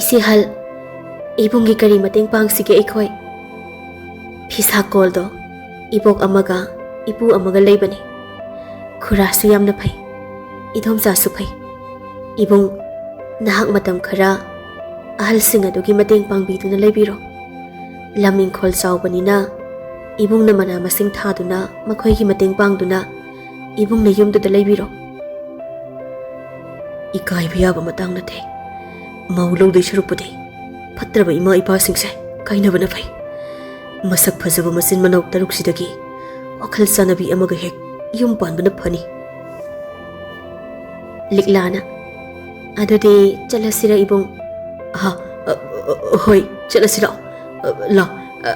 ꯏꯆꯦꯍꯜ ꯏꯕꯨꯡꯒꯤ ꯀꯔꯤ ꯃꯇꯦꯡ ꯄꯥꯡꯁꯤꯒꯦ ꯑꯩꯈꯣꯏ ꯐꯤꯁꯥꯀꯣꯜꯗꯣ ꯏꯕꯣꯛ ꯑꯃꯒ ꯏꯄꯨ ꯑꯃꯒ ꯂꯩꯕꯅꯤ ꯈꯨꯔꯥꯁꯨ ꯌꯥꯝꯅ ꯐꯩ ꯏꯗꯣꯝꯆꯥꯁꯨ ꯐꯩ ꯏꯕꯨꯡ ꯅꯍꯥꯛ ꯃꯇꯝ ꯈꯔ ꯑꯍꯜꯁꯤꯡ ꯑꯗꯨꯒꯤ ꯃꯇꯦꯡ ꯄꯥꯡꯕꯤꯗꯨꯅ ꯂꯩꯕꯤꯔꯣ ꯂꯝ ꯏꯪꯈꯣꯜ ꯆꯥꯎꯕꯅꯤꯅ ꯏꯕꯨꯡꯅ ꯃꯅꯥ ꯃꯁꯤꯡ ꯊꯥꯗꯨꯅ ꯃꯈꯣꯏꯒꯤ ꯃꯇꯦꯡ ꯄꯥꯡꯗꯨꯅ ꯏꯕꯨꯡꯅ ꯌꯨꯝꯗꯨꯗ ꯂꯩꯕꯤꯔꯣ ꯏꯀꯥꯏꯕ ꯌꯥꯕ ꯃꯇꯥꯡ ꯅꯠꯇꯦ ꯃꯧ ꯂꯧꯗꯣꯏ ꯁꯔꯨꯛꯄꯨꯗꯤ ꯐꯠꯇ꯭ꯔꯕ ꯏꯃꯥ ꯏꯄꯥꯁꯤꯡꯁꯦ ꯀꯥꯏꯅꯕꯅ ꯐꯩ ꯃꯁꯛ ꯐꯖꯕ ꯃꯆꯤꯟ ꯃꯅꯥꯎ ꯇꯔꯨꯛꯁꯤꯗꯒꯤ ꯋꯥꯈꯜ ꯆꯥꯟꯅꯕꯤ ꯑꯃꯒ ꯍꯦꯛ ꯌꯨꯝ ꯄꯥꯟꯕꯅ ꯐꯅꯤ ꯂꯤꯛꯂꯥꯅ ꯑꯗꯨꯗꯤ ꯆꯠꯂꯁꯤꯔ ꯏꯕꯨꯡ ꯍꯣꯏ ꯆꯠꯂꯁꯤ ꯂꯥꯛꯑꯣ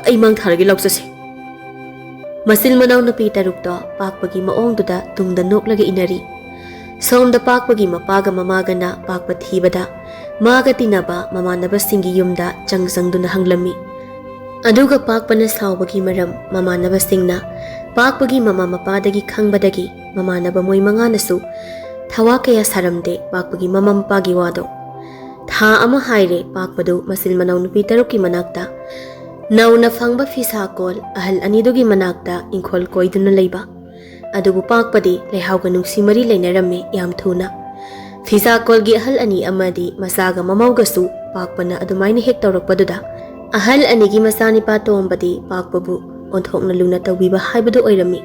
ꯑꯩ ꯃꯥꯡ ꯊꯥꯔꯒꯦ ꯂꯥꯎꯆꯁꯤ ꯃꯆꯤꯜ ꯃꯅꯥꯎ ꯅꯨꯄꯤ ꯇꯔꯨꯛꯇꯣ ꯄꯥꯛꯄꯒꯤ ꯃꯑꯣꯡꯗꯨꯗ ꯇꯨꯡꯗ ꯅꯣꯛꯂꯒ ꯏꯟꯅꯔꯤ ꯁꯣꯝꯗ ꯄꯥꯛꯄꯒꯤ ꯃꯄꯥꯒ ꯃꯃꯥꯒꯅ ꯄꯥꯛꯄ ꯊꯤꯕꯗ ꯃꯥꯒ ꯇꯤꯟꯅꯕ ꯃꯃꯥꯟꯅꯕꯁꯤꯡꯒꯤ ꯌꯨꯝꯗ ꯆꯪꯗꯨꯅ ꯍꯪꯂꯝꯃꯤ ꯑꯗꯨꯒ ꯄꯥꯛꯄꯅ ꯁꯥꯎꯕꯒꯤ ꯃꯔꯝ ꯃꯃꯥꯟꯅꯕꯁꯤꯡꯅ ꯄꯥꯛꯄꯒꯤ ꯃꯃꯥ ꯃꯄꯥꯗꯒꯤ ꯈꯪꯕꯗꯒꯤ ꯃꯃꯥꯟꯅꯕ ꯃꯣꯏ 5ꯅꯁꯨ ꯊꯋꯥ ꯀꯌꯥ ꯁꯥꯔꯝꯗꯦ ꯄꯥꯛꯄꯒꯤ ꯃꯃꯥ ꯃꯄꯥꯒꯤ ꯋꯥꯗꯣ ꯊꯥ ꯑꯃ ꯍꯥꯏꯔꯦ ꯄꯥꯛꯄꯗꯨ ꯃꯆꯤꯜ ꯃꯅꯥꯎ ꯅꯨꯄꯤ ꯇꯔꯨꯛꯀꯤ ꯃꯅꯥꯛꯇ ꯅꯧꯅ ꯐꯪꯕ ꯐꯤꯁꯥꯀꯣꯜ ꯑꯍꯜ ꯑꯅꯤꯗꯨꯒꯤ ꯃꯅꯥꯛꯇ ꯏꯪꯈꯣꯜ ꯀꯣꯏꯗꯨꯅ ꯂꯩꯕ ꯑꯗꯨꯕꯨ ꯄꯥꯛꯄꯗꯤ ꯂꯩꯍꯥꯎꯒ ꯅꯨꯡꯁꯤ ꯃꯔꯤ ꯂꯩꯅꯔꯝꯃꯤ ꯌꯥꯝ ꯊꯨꯅ ꯐꯤꯁꯥꯀꯣꯜꯒꯤ ꯑꯍꯜ ꯑꯅꯤ ꯑꯃꯗꯤ ꯃꯆꯥꯒ ꯃꯃꯧꯒꯁꯨ ꯄꯥꯛꯄꯅ ꯑꯗꯨꯃꯥꯏꯅ ꯍꯦꯛ ꯇꯧꯔꯛꯄꯗꯨꯗ ꯑꯍꯜ ꯑꯅꯤꯒꯤ ꯃꯆꯥꯅꯤꯄꯥ ꯇꯣꯝꯕꯗꯤ ꯄꯥꯛꯄꯕꯨ ꯑꯣꯟꯊꯣꯛꯅ ꯂꯨꯅ ꯇꯧꯕꯤꯕ ꯍꯥꯏꯕꯗꯨ ꯑꯣꯏꯔꯝꯃꯤ꯫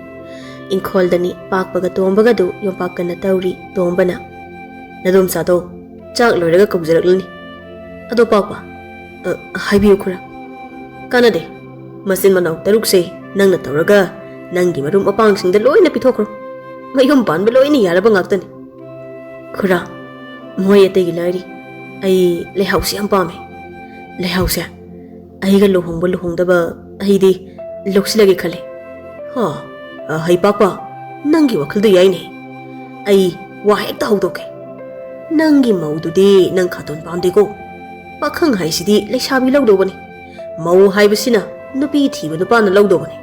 ꯏꯪꯈꯣꯜꯗꯅꯤ ꯄꯥꯛꯄꯒ ꯇꯣꯝꯕꯒꯗꯨ ꯌꯣꯝꯄꯥꯛꯀꯟꯅ ꯇꯧꯔꯤ꯫ ꯇꯣꯝꯕꯅ "ꯅꯗꯣꯝꯆꯥꯗꯣ ꯆꯥꯛ ꯂꯣꯏꯔꯒ ꯀꯧꯖꯔꯛꯂꯅꯤ꯫ ꯑꯗꯣ ꯄꯥꯛꯄ ꯍꯥꯏꯕꯤꯌꯨ ꯈꯨꯔꯥ." "ꯀꯥꯟꯅꯗꯦ, ꯃꯆꯤꯟ ꯃꯅꯥꯎ ꯇꯔꯨꯛꯁꯦ ꯅꯪꯅ ꯇꯧꯔꯒ ꯅꯪꯒꯤ ꯃꯔꯨꯞ ꯃꯄꯥꯡꯁꯤꯡꯗ ꯂꯣꯏꯅ ꯄꯤꯊꯣꯛꯈ꯭ꯔꯣ꯫ ꯃꯌꯨꯝ ꯄꯥꯟꯕ ꯂꯣꯏꯅ ꯌꯥꯔꯕ ꯉꯥꯛꯇꯅꯤ." "ꯈꯨꯔꯥ, ꯃꯣꯏ ꯑꯇꯩꯒꯤ ꯂꯥꯏꯔꯤ, ꯑꯩ ꯂꯩꯍꯥꯎꯁꯤ ꯌꯥꯝ ꯄꯥꯝꯃꯦ꯫ ꯂꯩꯍꯥꯎꯁꯦ ꯑꯩꯒ ꯂꯨꯍꯣꯡꯕ ꯂꯨꯍꯣꯡꯗꯕ ꯑꯩꯗꯤ ꯂꯧꯁꯤꯜꯂꯒꯦ ꯈꯜꯂꯤ." "ꯍꯩ ꯄꯥꯛꯄ, ꯅꯪꯒꯤ ꯋꯥꯈꯜꯗꯨ ꯌꯥꯏꯅꯦ꯫ ꯑꯩ ꯋꯥ ꯍꯦꯛꯇ ꯍꯧꯗꯣꯛꯀꯦ꯫ ꯅꯪꯒꯤ ꯃꯧꯗꯨꯗꯤ ꯅꯪ ꯈꯥꯇꯣꯟ ꯄꯥꯝꯗꯦꯀꯣ꯫ ꯄꯥꯈꯪ ꯍꯥꯏꯁꯤꯗꯤ ꯂꯩꯁꯥꯕꯤ ꯂꯧꯗꯧꯕꯅꯤ, ꯃꯧ ꯍꯥꯏꯕꯁꯤꯅ ꯅꯨꯄꯤ ꯊꯤꯕ ꯅꯨꯄꯥꯅ ꯂꯧꯗꯧꯕꯅꯤ꯫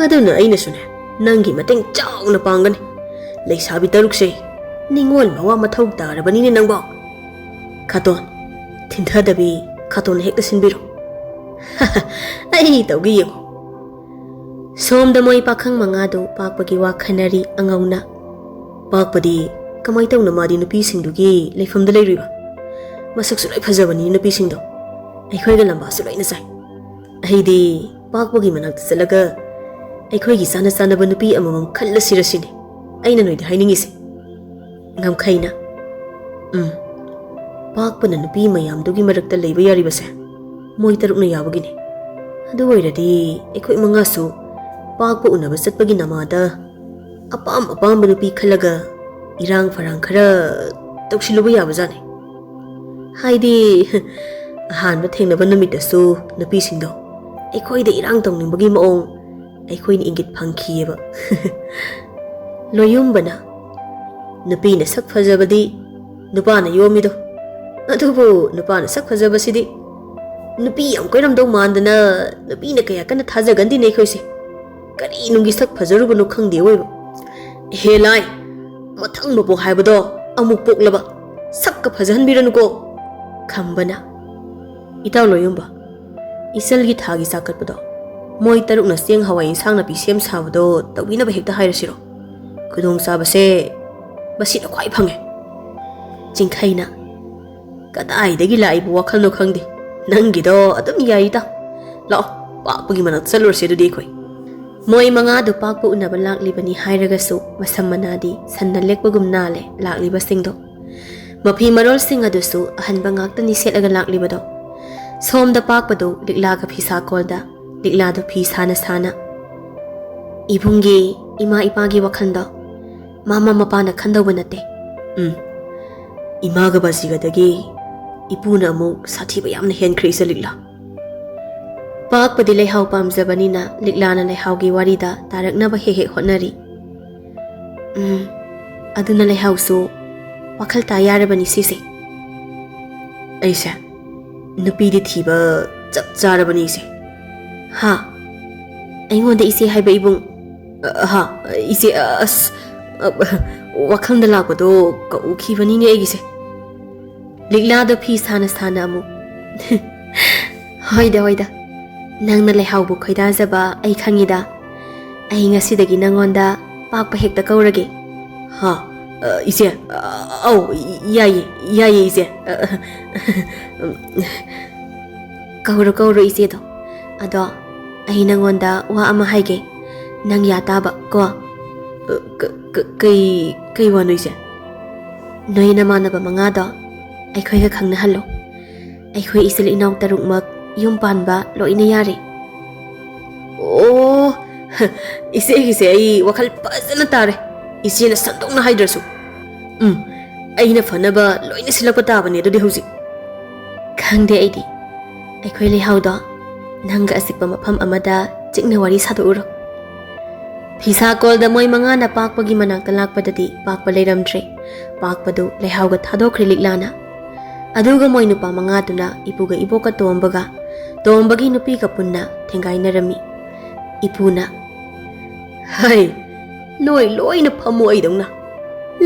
ꯑꯗꯨꯅ ꯑꯩꯅꯁꯨꯅꯦ ꯅꯪꯒꯤ ꯃꯇꯦꯡ ꯆꯥꯎꯅ ꯄꯥꯡꯒꯅꯤ꯫ ꯂꯩꯁꯥꯕꯤ ꯇꯔꯨꯛꯁꯦ ꯅꯤꯡꯉꯣꯜ ꯃꯋꯥ ꯃꯊꯧ ꯇꯥꯔꯕꯅꯤꯅꯦ ꯅꯪꯕꯣ꯫ ꯈꯥꯇꯣꯟ, ꯊꯤꯟꯊꯗꯕꯤ ꯈꯥꯇꯣꯟ ꯍꯦꯛꯇ ꯁꯤꯟꯕꯤꯔꯣ." "ꯑꯩ ꯇꯧꯒꯦ ꯌꯦꯡꯉꯣ." ꯁꯣꯝꯗ ꯃꯣꯏ ꯄꯥꯈꯪ ꯃꯉꯥꯗꯨ ꯄꯥꯛꯄꯒꯤ ꯋꯥ ꯈꯟꯅꯔꯤ ꯑꯉꯧꯅ꯫ "ꯄꯥꯛꯄꯗꯤ ꯀꯃꯥꯏ ꯇꯧꯅ ꯃꯥꯗꯤ ꯅꯨꯄꯤꯁꯤꯡꯗꯨꯒꯤ ꯂꯩꯐꯝꯗ ꯂꯩꯔꯨꯏꯕ? ꯃꯁꯛꯁꯨ ꯂꯣꯏ ꯐꯖꯕꯅꯤ ꯅꯨꯄꯤꯁꯤꯡꯗꯣ, ꯑꯩꯈꯣꯏꯒ ꯂꯝꯕꯥꯁꯨ ꯂꯣꯏꯅ ꯆꯥꯏ꯫ ꯑꯩꯗꯤ ꯄꯥꯛꯄꯒꯤ ꯃꯅꯥꯛꯇ ꯆꯠꯂꯒ ꯑꯩꯈꯣꯏꯒꯤ ꯆꯥꯅ ꯆꯥꯅꯕ ꯅꯨꯄꯤ ꯑꯃꯃꯝ ꯈꯜꯂꯁꯤꯔꯁꯤꯅꯤ ꯑꯩꯅ ꯅꯣꯏꯗ ꯍꯥꯏꯅꯤꯡꯉꯤꯁꯦ." ꯉꯝꯈꯩꯅ "ꯄꯥꯛꯄꯅ ꯅꯨꯄꯤ ꯃꯌꯥꯝꯗꯨꯒꯤ ꯃꯔꯛꯇ ꯂꯩꯕ ꯌꯥꯔꯤꯕꯁꯦ ꯃꯣꯏ ꯇꯔꯨꯛꯅ ꯌꯥꯕꯒꯤꯅꯤ꯫ ꯑꯗꯨ ꯑꯣꯏꯔꯗꯤ ꯑꯩꯈꯣꯏ ꯃꯉꯥꯁꯨ ꯄꯥꯛꯄ ꯎꯅꯕ ꯆꯠꯄꯒꯤ ꯅꯃꯥꯗ ꯑꯄꯥꯝꯕ ꯅꯨꯄꯤ ꯈꯜꯂꯒ ꯏꯔꯥꯡ ꯐꯔꯥꯡ ꯈꯔ ꯇꯧꯁꯤꯜꯂꯨꯕ ꯌꯥꯕꯖꯥꯠꯅꯤ꯫ ꯍꯥꯏꯗꯤ ꯑꯍꯥꯟꯕ ꯊꯦꯡꯅꯕ ꯅꯨꯃꯤꯠꯇꯁꯨ ꯅꯨꯄꯤꯁꯤꯡꯗꯣ ꯑꯩꯈꯣꯏꯗ ꯏꯔꯥꯡ ꯇꯧꯅꯤꯡꯕꯒꯤ ꯃꯑꯣꯡ ꯑꯩꯈꯣꯏꯅ ꯏꯪꯒꯤꯠ ꯐꯪꯈꯤꯑꯕ." ꯂꯣꯌꯨꯝꯕꯅ "ꯅꯨꯄꯤꯅ ꯁꯛ ꯐꯖꯕꯗꯤ ꯅꯨꯄꯥꯅ ꯌꯣꯝꯃꯤꯗꯣ, ꯑꯗꯨꯕꯨ ꯅꯨꯄꯥꯅ ꯁꯛ ꯐꯖꯕꯁꯤꯗꯤ ꯅꯨꯄꯤ ꯌꯥꯝ ꯀꯣꯏꯔꯝꯗꯧ ꯃꯥꯟꯗꯅ ꯅꯨꯄꯤꯅ ꯀꯌꯥ ꯀꯟꯅ ꯊꯥꯖꯒꯟꯗꯦꯅꯦ ꯑꯩꯈꯣꯏꯁꯦ꯫ ꯀꯔꯤ ꯅꯨꯡꯒꯤ ꯁꯛ ꯐꯖꯔꯨꯕꯅꯣ ꯈꯪꯗꯦ ꯑꯣꯏꯕ꯫ ꯍꯦ ꯂꯥꯏ, ꯃꯊꯪ ꯃꯄꯣꯛ ꯍꯥꯏꯕꯗꯣ ꯑꯃꯨꯛ ꯄꯣꯛꯂꯕ ꯁꯛꯀ ꯐꯖꯍꯟꯕꯤꯔꯅꯨꯀꯣ." ꯈꯝꯕꯅ "ꯏꯇꯥꯎ ꯂꯣꯌꯨꯝꯕ, ꯏꯆꯜꯒꯤ ꯊꯥꯒꯤ ꯆꯥꯛꯀꯠꯄꯗꯣ ꯃꯣꯏ ꯇꯔꯨꯛꯅ ꯆꯦꯡ ꯍꯋꯥꯏ ꯏꯟꯁꯥꯡ ꯅꯥꯄꯤ ꯁꯦꯝ ꯁꯥꯕꯗꯣ ꯇꯧꯕꯤꯅꯕ ꯍꯦꯛꯇ ꯍꯥꯏꯔꯁꯤꯔꯣ? ꯈꯨꯗꯣꯡ ꯆꯥꯕꯁꯦ ꯃꯁꯤꯅ ꯈ꯭ꯋꯥꯏ ꯐꯪꯉꯦ." ꯆꯤꯡꯈꯩꯅ "ꯀꯗꯥꯏꯗꯒꯤ ꯂꯥꯛꯏꯕ ꯋꯥꯈꯜꯅꯣ ꯈꯪꯗꯦ, ꯅꯪꯒꯤꯗꯣ ꯑꯗꯨꯝ ꯌꯥꯏ ꯏꯇꯥꯎ꯫ ꯂꯥꯛꯑꯣ, ꯄꯥꯛꯄꯒꯤ ꯃꯅꯥꯛꯇ ꯆꯠꯂꯨꯔꯁꯦ ꯑꯗꯨꯗꯤ ꯑꯩꯈꯣꯏ." ꯃꯣꯏ ꯃꯉꯥꯗꯨ ꯄꯥꯛꯄ ꯎꯅꯕ ꯂꯥꯛꯂꯤꯕꯅꯤ ꯍꯥꯏꯔꯒꯁꯨ ꯃꯁꯝ ꯃꯅꯥꯗꯤ ꯁꯟꯅ ꯂꯦꯛꯄꯒꯨꯝ ꯅꯥꯜꯂꯦ ꯂꯥꯛꯂꯤꯕꯁꯤꯡꯗꯣ꯫ ꯃꯐꯤ ꯃꯔꯣꯜꯁꯤꯡ ꯑꯗꯨꯁꯨ ꯑꯍꯟꯕ ꯉꯥꯛꯇꯅꯤ ꯁꯦꯠꯂꯒ ꯂꯥꯛꯂꯤꯕꯗꯣ꯫ ꯁꯣꯝꯗ ꯄꯥꯛꯄꯗꯨ ꯂꯤꯛꯂꯥꯒ ꯐꯤꯁꯥꯀꯣꯜꯗ ꯂꯤꯛꯂꯥꯗꯨ ꯐꯤ ꯁꯥꯅ ꯁꯥꯅ "ꯏꯕꯨꯡꯒꯤ ꯏꯃꯥ ꯏꯄꯥꯒꯤ ꯋꯥꯈꯜꯗꯣ ꯃꯃꯥ ꯃꯄꯥꯅ ꯈꯟꯗꯧꯕ ꯅꯠꯇꯦ꯫ ꯏꯃꯥꯒ ꯕꯥꯖꯤꯒꯗꯒꯤ ꯏꯄꯨꯅ ꯑꯃꯨꯛ ꯁꯥꯊꯤꯕ ꯌꯥꯝꯅ ꯍꯦꯟꯈ꯭ꯔꯦ ꯏꯆꯥ ꯂꯤꯛꯂꯥ." ꯄꯥꯛꯄꯗꯤ ꯂꯩꯍꯥꯎ ꯄꯥꯝꯖꯕꯅꯤꯅ ꯂꯤꯛꯂꯥꯅ ꯂꯩꯍꯥꯎꯒꯤ ꯋꯥꯔꯤꯗ ꯇꯥꯔꯛꯅꯕ ꯍꯦꯛ ꯍꯦꯛ ꯍꯣꯠꯅꯔꯤ꯫ "ꯑꯗꯨꯅ ꯂꯩꯍꯥꯎꯁꯨ ꯋꯥꯈꯜ ꯇꯥ ꯌꯥꯔꯕꯅꯤ ꯁꯤꯁꯦ꯫ ꯑꯩꯁꯦ ꯅꯨꯄꯤꯗꯤ ꯊꯤꯕ ꯆꯞ ꯆꯥꯔꯕꯅꯤ ꯏꯆꯦ." "ꯍꯥ? ꯑꯩꯉꯣꯟꯗ ꯏꯆꯦ ꯍꯥꯏꯕ ꯏꯕꯨꯡ?" "ꯏꯆꯦ, ꯑꯁ ꯋꯥꯈꯜꯗ ꯂꯥꯛꯄꯗꯣ ꯀꯧꯈꯤꯕꯅꯤꯅꯦ ꯑꯩꯒꯤꯁꯦ." ꯂꯤꯛꯂꯥꯗ ꯐꯤ ꯁꯥꯅ ꯁꯥꯅ ꯑꯃꯨꯛ "ꯍꯣꯏꯗ, ꯅꯪꯅ ꯂꯩꯍꯥꯎꯕꯨ ꯈꯣꯏꯗꯥꯖꯕ ꯑꯩ ꯈꯪꯉꯤꯗ꯫ ꯑꯩ ꯉꯁꯤꯗꯒꯤ ꯅꯪꯉꯣꯟꯗ ꯄꯥꯛꯄ ꯍꯦꯛꯇ ꯀꯧꯔꯒꯦ." "ꯏꯆꯦ, ꯑꯧ ꯌꯥꯏꯌꯦ ꯏꯆꯦ." "ꯀꯧꯔꯣ ꯏꯆꯦꯗꯣ꯫ ꯑꯗꯣ ꯑꯩ ꯅꯪꯉꯣꯟꯗ ꯋꯥ ꯑꯃ ꯍꯥꯏꯒꯦ, ꯅꯪ ꯌꯥ ꯇꯥꯕ ꯀꯣ?" "ꯀꯩ ꯋꯥꯅꯣ ꯏꯆꯦ?" "ꯅꯣꯏ ꯅꯃꯥꯟꯅꯕ ꯃꯉꯥꯗꯣ ꯑꯩꯈꯣꯏꯒ ꯈꯪꯅꯍꯜꯂꯣ꯫ ꯑꯩꯈꯣꯏ ꯏꯆꯤꯜ ꯏꯅꯥꯎ ꯇꯔꯨꯛꯃꯛ ꯌꯨꯝ ꯄꯥꯟꯕ ꯂꯣꯏꯅ ꯌꯥꯔꯦ." "ꯑꯣ, ꯏꯆꯦꯒꯤꯁꯦ ꯑꯩ ꯋꯥꯈꯜ ꯐꯖꯅ ꯇꯥꯔꯦ, ꯏꯆꯦꯅ ꯁꯟꯗꯣꯛꯅ ꯍꯥꯏꯗ꯭ꯔꯁꯨ꯫ ꯑꯩꯅ ꯐꯅꯕ ꯂꯣꯏꯅ ꯁꯤꯜꯂꯛꯄ ꯇꯥꯕꯅꯦ ꯑꯗꯨꯗꯤ ꯍꯧꯖꯤꯛ." "ꯈꯪꯗꯦ ꯑꯩꯗꯤ, ꯑꯩꯈꯣꯏ ꯂꯩꯍꯥꯎꯗꯣ ꯅꯪꯒ ꯑꯆꯤꯛꯄ ꯃꯐꯝ ꯑꯃꯗ ꯆꯤꯛꯅ ꯋꯥꯔꯤ ꯁꯥꯗꯣꯛꯎꯔꯣ." ꯐꯤꯁꯥꯀꯣꯜꯗ ꯃꯣꯏ ꯃꯉꯥꯅ ꯄꯥꯛꯄꯒꯤ ꯃꯅꯥꯛꯇ ꯂꯥꯛꯄꯗꯗꯤ ꯄꯥꯛꯄ ꯂꯩꯔꯝꯗ꯭ꯔꯦ꯫ ꯄꯥꯛꯄꯗꯨ ꯂꯩꯍꯥꯎꯒ ꯊꯥꯗꯣꯛꯈ꯭ꯔꯦ ꯂꯤꯛꯂꯥꯅ꯫ ꯑꯗꯨꯒ ꯃꯣꯏ ꯅꯨꯄꯥ ꯃꯉꯥꯗꯨꯅ ꯏꯄꯨꯒ ꯏꯕꯣꯛꯀ ꯇꯣꯝꯕꯒ ꯇꯣꯝꯕꯒꯤ ꯅꯨꯄꯤꯒ ꯄꯨꯟꯅ ꯊꯦꯡꯒꯥꯏꯅꯔꯝꯃꯤ꯫ ꯏꯄꯨꯅ "ꯍꯩ, ꯅꯣꯏ ꯂꯣꯏꯅ ꯐꯝꯃꯨ ꯑꯩꯗꯧꯅ꯫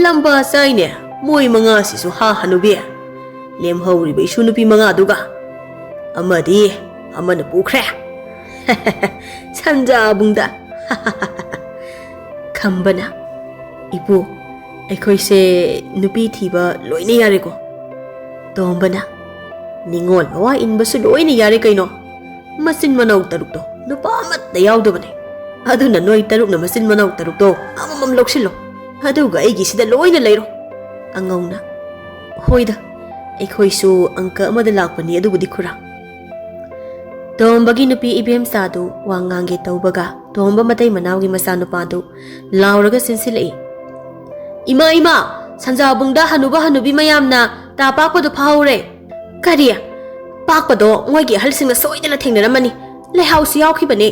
ꯂꯝꯕꯥ ꯆꯥꯏꯅꯦ ꯃꯣꯏ ꯃꯉꯥꯁꯤꯁꯨ ꯍꯅꯨꯕꯤ꯫ ꯂꯦꯝꯍꯧꯔꯤꯕ ꯏꯁꯨ ꯅꯨꯄꯤ ꯃꯉꯥꯗꯨꯒ ꯑꯃꯗꯤ ꯑꯃꯅ ꯄꯨꯈ꯭ꯔꯦ꯫ ꯁꯟꯖꯥꯕꯨꯡꯗ." ꯈꯝꯕꯅ "ꯏꯄꯨ, ꯑꯩꯈꯣꯏꯁꯦ ꯅꯨꯄꯤ ꯊꯤꯕ ꯂꯣꯏꯅ ꯌꯥꯔꯦꯀꯣ? ꯇꯣꯝꯕꯅ ꯅꯤꯡꯉꯣꯜ ꯃꯋꯥ ꯏꯟꯕꯁꯨ ꯂꯣꯏꯅ ꯌꯥꯔꯦ ꯀꯩꯅꯣ? ꯃꯆꯤꯟ ꯃꯅꯥꯎ ꯇꯔꯨꯛꯇꯣ ꯅꯨꯄꯥ ꯑꯃꯠꯇ ꯌꯥꯎꯗꯕꯅꯦ. ꯑꯗꯨꯅ ꯅꯣꯏ ꯇꯔꯨꯛꯅ ꯃꯆꯤꯟ ꯃꯅꯥꯎ ꯇꯔꯨꯛꯇꯣ ꯑꯃꯃꯝ ꯂꯧꯁꯤꯜꯂꯣ, ꯑꯗꯨꯒ ꯑꯩꯒꯤꯁꯤꯗ ꯂꯣꯏꯅ ꯂꯩꯔꯣ. ꯑꯉꯧꯅ ꯍꯣꯏꯗ, ꯑꯩꯈꯣꯏꯁꯨ ꯑꯪꯀ ꯑꯃꯗ ꯂꯥꯛꯄꯅꯤ ꯑꯗꯨꯕꯨꯗꯤ ꯈꯨꯔꯥ. ꯇꯣꯝꯕꯒꯤ ꯅꯨꯄꯤ ꯏꯕꯦꯝꯆꯥꯗꯨ ꯋꯥ ꯉꯥꯡꯒꯦ ꯇꯧꯕꯒ ꯇꯣꯝꯕ ꯃꯇꯩ ꯃꯅꯥꯎꯒꯤ ꯃꯆꯥꯅꯨꯄꯥꯗꯨ ꯂꯥꯎꯔꯒ ꯆꯦꯟꯁꯤꯜꯂꯛꯏ. ꯏꯃꯥ ꯏꯃꯥ, ꯁꯟꯖꯥꯕꯨꯡꯗ ꯍꯅꯨꯕ ꯍꯅꯨꯕꯤ ꯃꯌꯥꯝꯅ ꯇꯥ ꯄꯥꯛꯄꯗꯨ ꯐꯥꯍꯧꯔꯦ. ꯀꯔꯤ? ꯄꯥꯛꯄꯗꯣ ꯃꯣꯏꯒꯤ ꯑꯍꯜꯁꯤꯡꯅ ꯁꯣꯏꯗꯅ ꯊꯦꯡꯅꯔꯝꯃꯅꯤ. ꯂꯩꯍꯥꯎꯁꯨ ꯌꯥꯎꯈꯤꯕꯅꯦ.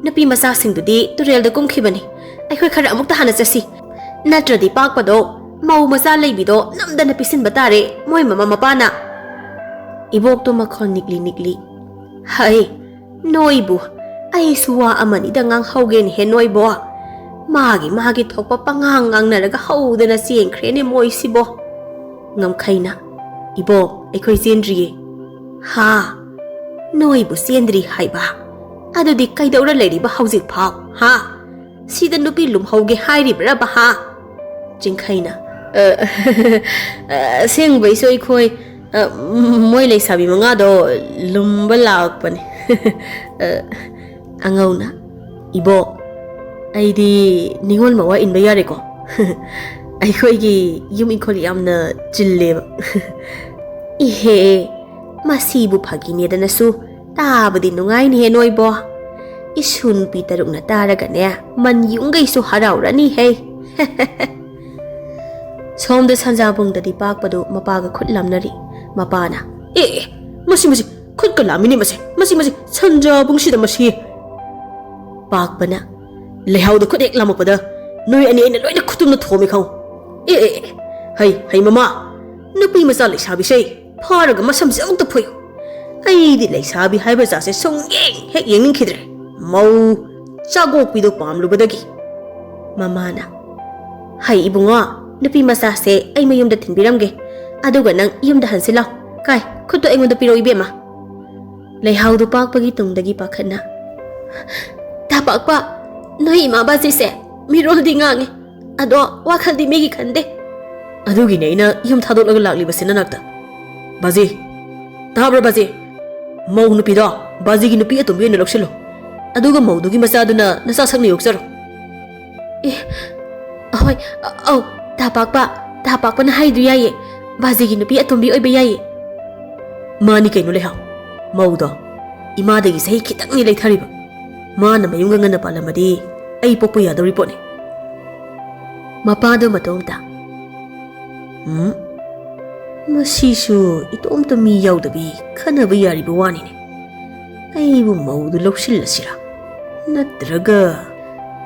ꯅꯨꯄꯤ ꯃꯆꯥꯁꯤꯡꯗꯨꯗꯤ ꯇꯨꯔꯦꯜꯗ ꯀꯨꯝꯈꯤꯕꯅꯤ. ꯑꯩꯈꯣꯏ ꯈꯔ ꯑꯃꯨꯛꯇ ꯍꯥꯟꯅ ꯆꯠꯁꯤ. ꯅꯠꯇ꯭ꯔꯗꯤ ꯄꯥꯛꯄꯗꯣ ꯃꯧ ꯃꯆꯥ ꯂꯩꯕꯤꯗꯣ ꯅꯝꯗꯅ ꯄꯤꯁꯤꯟꯕ ꯇꯥꯔꯦ ꯃꯣꯏ ꯃꯃꯥ ꯃꯄꯥꯅ. ꯏꯕꯣꯛꯇꯣ ꯃꯈꯣꯜ ꯅꯤꯛꯂꯤ ꯅꯤꯛꯂꯤ. ꯍꯩ, ꯅꯣꯏꯕꯨ ꯑꯩꯁꯨ ꯋꯥ ꯑꯃꯅꯤꯗ ꯉꯥꯡꯍꯧꯒꯦꯅꯦꯍꯦ ꯅꯣꯏꯕꯣ. ꯃꯥꯒꯤ ꯊꯣꯛꯄ ꯄꯉꯥꯡ ꯉꯥꯡꯅꯔꯒ ꯍꯧꯗꯅ ꯆꯦꯟꯈ꯭ꯔꯦꯅꯦ ꯃꯣꯏꯁꯤꯕꯣ. ꯉꯝꯈꯩꯅ ꯏꯕꯣꯛ, ꯑꯩꯈꯣꯏ ꯆꯦꯟꯗ꯭ꯔꯤꯌꯦ. ꯍꯥ? ꯅꯣꯏꯕꯨ ꯆꯦꯟꯗ꯭ꯔꯤ ꯍꯥꯏꯕ? ꯑꯗꯨꯗꯤ ꯀꯩꯗꯧꯔ ꯂꯩꯔꯤꯕ ꯍꯧꯖꯤꯛ ꯐꯥꯎ? ꯍꯥ? ꯁꯤꯗ ꯅꯨꯄꯤ ꯂꯨꯝꯍꯧꯒꯦ ꯍꯥꯏꯔꯤꯕ꯭ꯔꯕ ꯍꯥ? ꯆꯤꯡꯈꯩꯅ ꯑꯁꯦꯡꯕꯩꯁꯨ ꯑꯩꯈꯣꯏ ꯃꯣꯏ ꯂꯩꯁꯥꯕꯤ ꯃꯉꯥꯗꯣ ꯂꯨꯝꯕ ꯂꯥꯛꯄꯅꯦ. ꯑꯉꯧꯅ ꯏꯕꯣꯛ, ꯑꯩꯗꯤ ꯅꯤꯡꯉꯣꯜ ꯃꯋꯥ ꯏꯟꯕ ꯌꯥꯔꯦꯀꯣ? ꯑꯩꯈꯣꯏꯒꯤ ꯌꯨꯝ ꯏꯪꯈꯣꯜ ꯌꯥꯝꯅ ꯆꯤꯜꯂꯦꯕ. ꯏꯍꯦ, ꯃꯁꯤꯕꯨ ꯐꯥꯒꯤꯅꯦꯗꯅꯁꯨ ꯇꯥꯕꯗꯤ ꯅꯨꯡꯉꯥꯏꯅꯤꯍꯦ ꯅꯣꯏꯕꯣ. ꯏꯁꯨ ꯅꯨꯄꯤ ꯇꯔꯨꯛꯅ ꯇꯥꯔꯒꯅꯦ ꯃꯟ ꯌꯨꯡꯒꯩꯁꯨ ꯍꯔꯥꯎꯔꯅꯤꯍꯦ. ꯁꯣꯝꯗ ꯁꯟꯖꯥꯕꯨꯡꯗꯗꯤ ꯄꯥꯛꯄꯗꯨ ꯃꯄꯥꯒ ꯈꯨꯠ ꯂꯥꯝꯅꯔꯤ. ꯃꯄꯥꯅ ꯃꯁꯤ ꯈꯨꯠꯀ ꯂꯥꯝꯃꯤꯅꯦ ꯃꯁꯤ ꯁꯟꯖꯥꯕꯨꯡꯁꯤꯗ ꯃꯁꯤ. ꯄꯥꯛꯄꯅ ꯂꯩꯍꯥꯎꯗ ꯈꯨꯠ ꯍꯦꯛ ꯂꯥꯝꯃꯛꯄꯗ ꯅꯣꯏ ꯑꯅꯤ ꯑꯩꯅ ꯂꯣꯏꯅ ꯈꯨꯠꯇꯨꯝꯅ ꯊꯣꯝꯃꯦ ꯈꯪꯉꯨ. ꯍꯩ ꯃꯃꯥ, ꯅꯨꯄꯤ ꯃꯆꯥ ꯂꯩꯁꯥꯕꯤꯁꯦ ꯐꯥꯔꯒ ꯃꯁꯝꯁꯦ ꯑꯃꯨꯛꯇ ꯐꯣꯏꯌꯨ. ꯑꯩꯗꯤ ꯂꯩꯁꯥꯕꯤ ꯍꯥꯏꯕ ꯖꯥꯠꯁꯦ ꯁꯨꯡꯌꯦꯡ ꯍꯦꯛ ꯌꯦꯡꯅꯤꯡꯈꯤꯗ꯭ꯔꯦ, ꯃꯧ ꯆꯥꯒꯣꯛꯄꯤꯗꯣ ꯄꯥꯝꯂꯨꯕꯗꯒꯤ. ꯃꯃꯥꯅ ꯍꯩ ꯏꯕꯨꯡꯉꯣ, ꯅꯨꯄꯤ ꯃꯆꯥꯁꯦ ꯑꯩ ꯃꯌꯨꯝꯗ ꯊꯤꯟꯕꯤꯔꯝꯒꯦ, ꯑꯗꯨꯒ ꯅꯪ ꯌꯨꯝꯗ ꯍꯟꯁꯤꯜꯂꯣ. ꯀꯥꯏ, ꯈꯨꯠꯇꯣ ꯑꯩꯉꯣꯟꯗ ꯄꯤꯔꯛꯎ ꯏꯕꯦꯝꯃ. ꯂꯩꯍꯥꯎꯗꯨ ꯄꯥꯛꯄꯒꯤ ꯇꯨꯡꯗꯒꯤ ꯄꯥꯈꯠꯅ ꯇꯥ ꯄꯥꯛꯄ, ꯅꯣꯏ ꯏꯃꯥ ꯕꯥꯖꯤꯁꯦ ꯃꯤꯔꯣꯜꯗꯤ ꯉꯥꯡꯉꯦ, ꯑꯗꯣ ꯋꯥꯈꯜꯗꯤ ꯃꯤꯒꯤ ꯈꯟꯗꯦ. ꯑꯗꯨꯒꯤꯅꯦ ꯑꯩꯅ ꯌꯨꯝ ꯊꯥꯗꯣꯛꯂꯒ ꯂꯥꯛꯂꯤꯕꯁꯤ ꯅꯅꯥꯛꯇ. ꯕꯥꯖꯤ, ꯇꯥꯕ꯭ꯔꯥ ꯕꯥꯖꯤ? ꯃꯧ ꯅꯨꯄꯤꯗꯣ ꯕꯥꯖꯤꯒꯤ ꯅꯨꯄꯤ ꯑꯇꯣꯝꯕꯤ ꯑꯣꯏꯅ ꯂꯧꯁꯤꯜꯂꯣ, ꯑꯗꯨꯒ ꯃꯧꯗꯨꯒꯤ ꯃꯆꯥꯗꯨꯅ ꯅꯆꯥ ꯁꯛꯅ ꯌꯣꯛꯆꯔꯣ. ꯍꯣꯏ, ꯑꯧ, ꯇꯥ ꯄꯥꯛꯄꯅ ꯍꯥꯏꯗꯨ ꯌꯥꯏꯌꯦ. ꯕꯥꯖꯤꯒꯤ ꯅꯨꯄꯤ ꯑꯇꯣꯝꯕꯤ ꯑꯣꯏꯕ ꯌꯥꯏꯌꯦ. ꯃꯥꯅꯤ ꯀꯩꯅꯣ ꯂꯩꯍꯥꯎ, ꯃꯧꯗꯣ ꯏꯃꯥꯗꯒꯤ ꯆꯍꯤ ꯈꯤꯇꯪꯅꯤ ꯂꯩꯊꯔꯤꯕ. ꯃꯥꯅ ꯃꯌꯨꯝꯒ ꯉꯟꯅ ꯄꯥꯜꯂꯝꯃꯗꯤ ꯑꯩ ꯄꯣꯛꯄ ꯌꯥꯗꯧꯔꯤ ꯄꯣꯠꯅꯤ. ꯃꯄꯥꯗꯣ ꯃꯇꯣꯝꯇ ꯃꯁꯤꯁꯨ ꯏꯇꯣꯝꯇ ꯃꯤ ꯌꯥꯎꯗꯕꯤ ꯈꯟꯅꯕ ꯌꯥꯔꯤꯕ ꯋꯥꯅꯤꯅꯦ. ꯑꯩꯕꯨ ꯃꯧꯗꯨ ꯂꯧꯁꯤꯜꯂꯁꯤꯔꯥ, ꯅꯠꯇ꯭ꯔꯒ?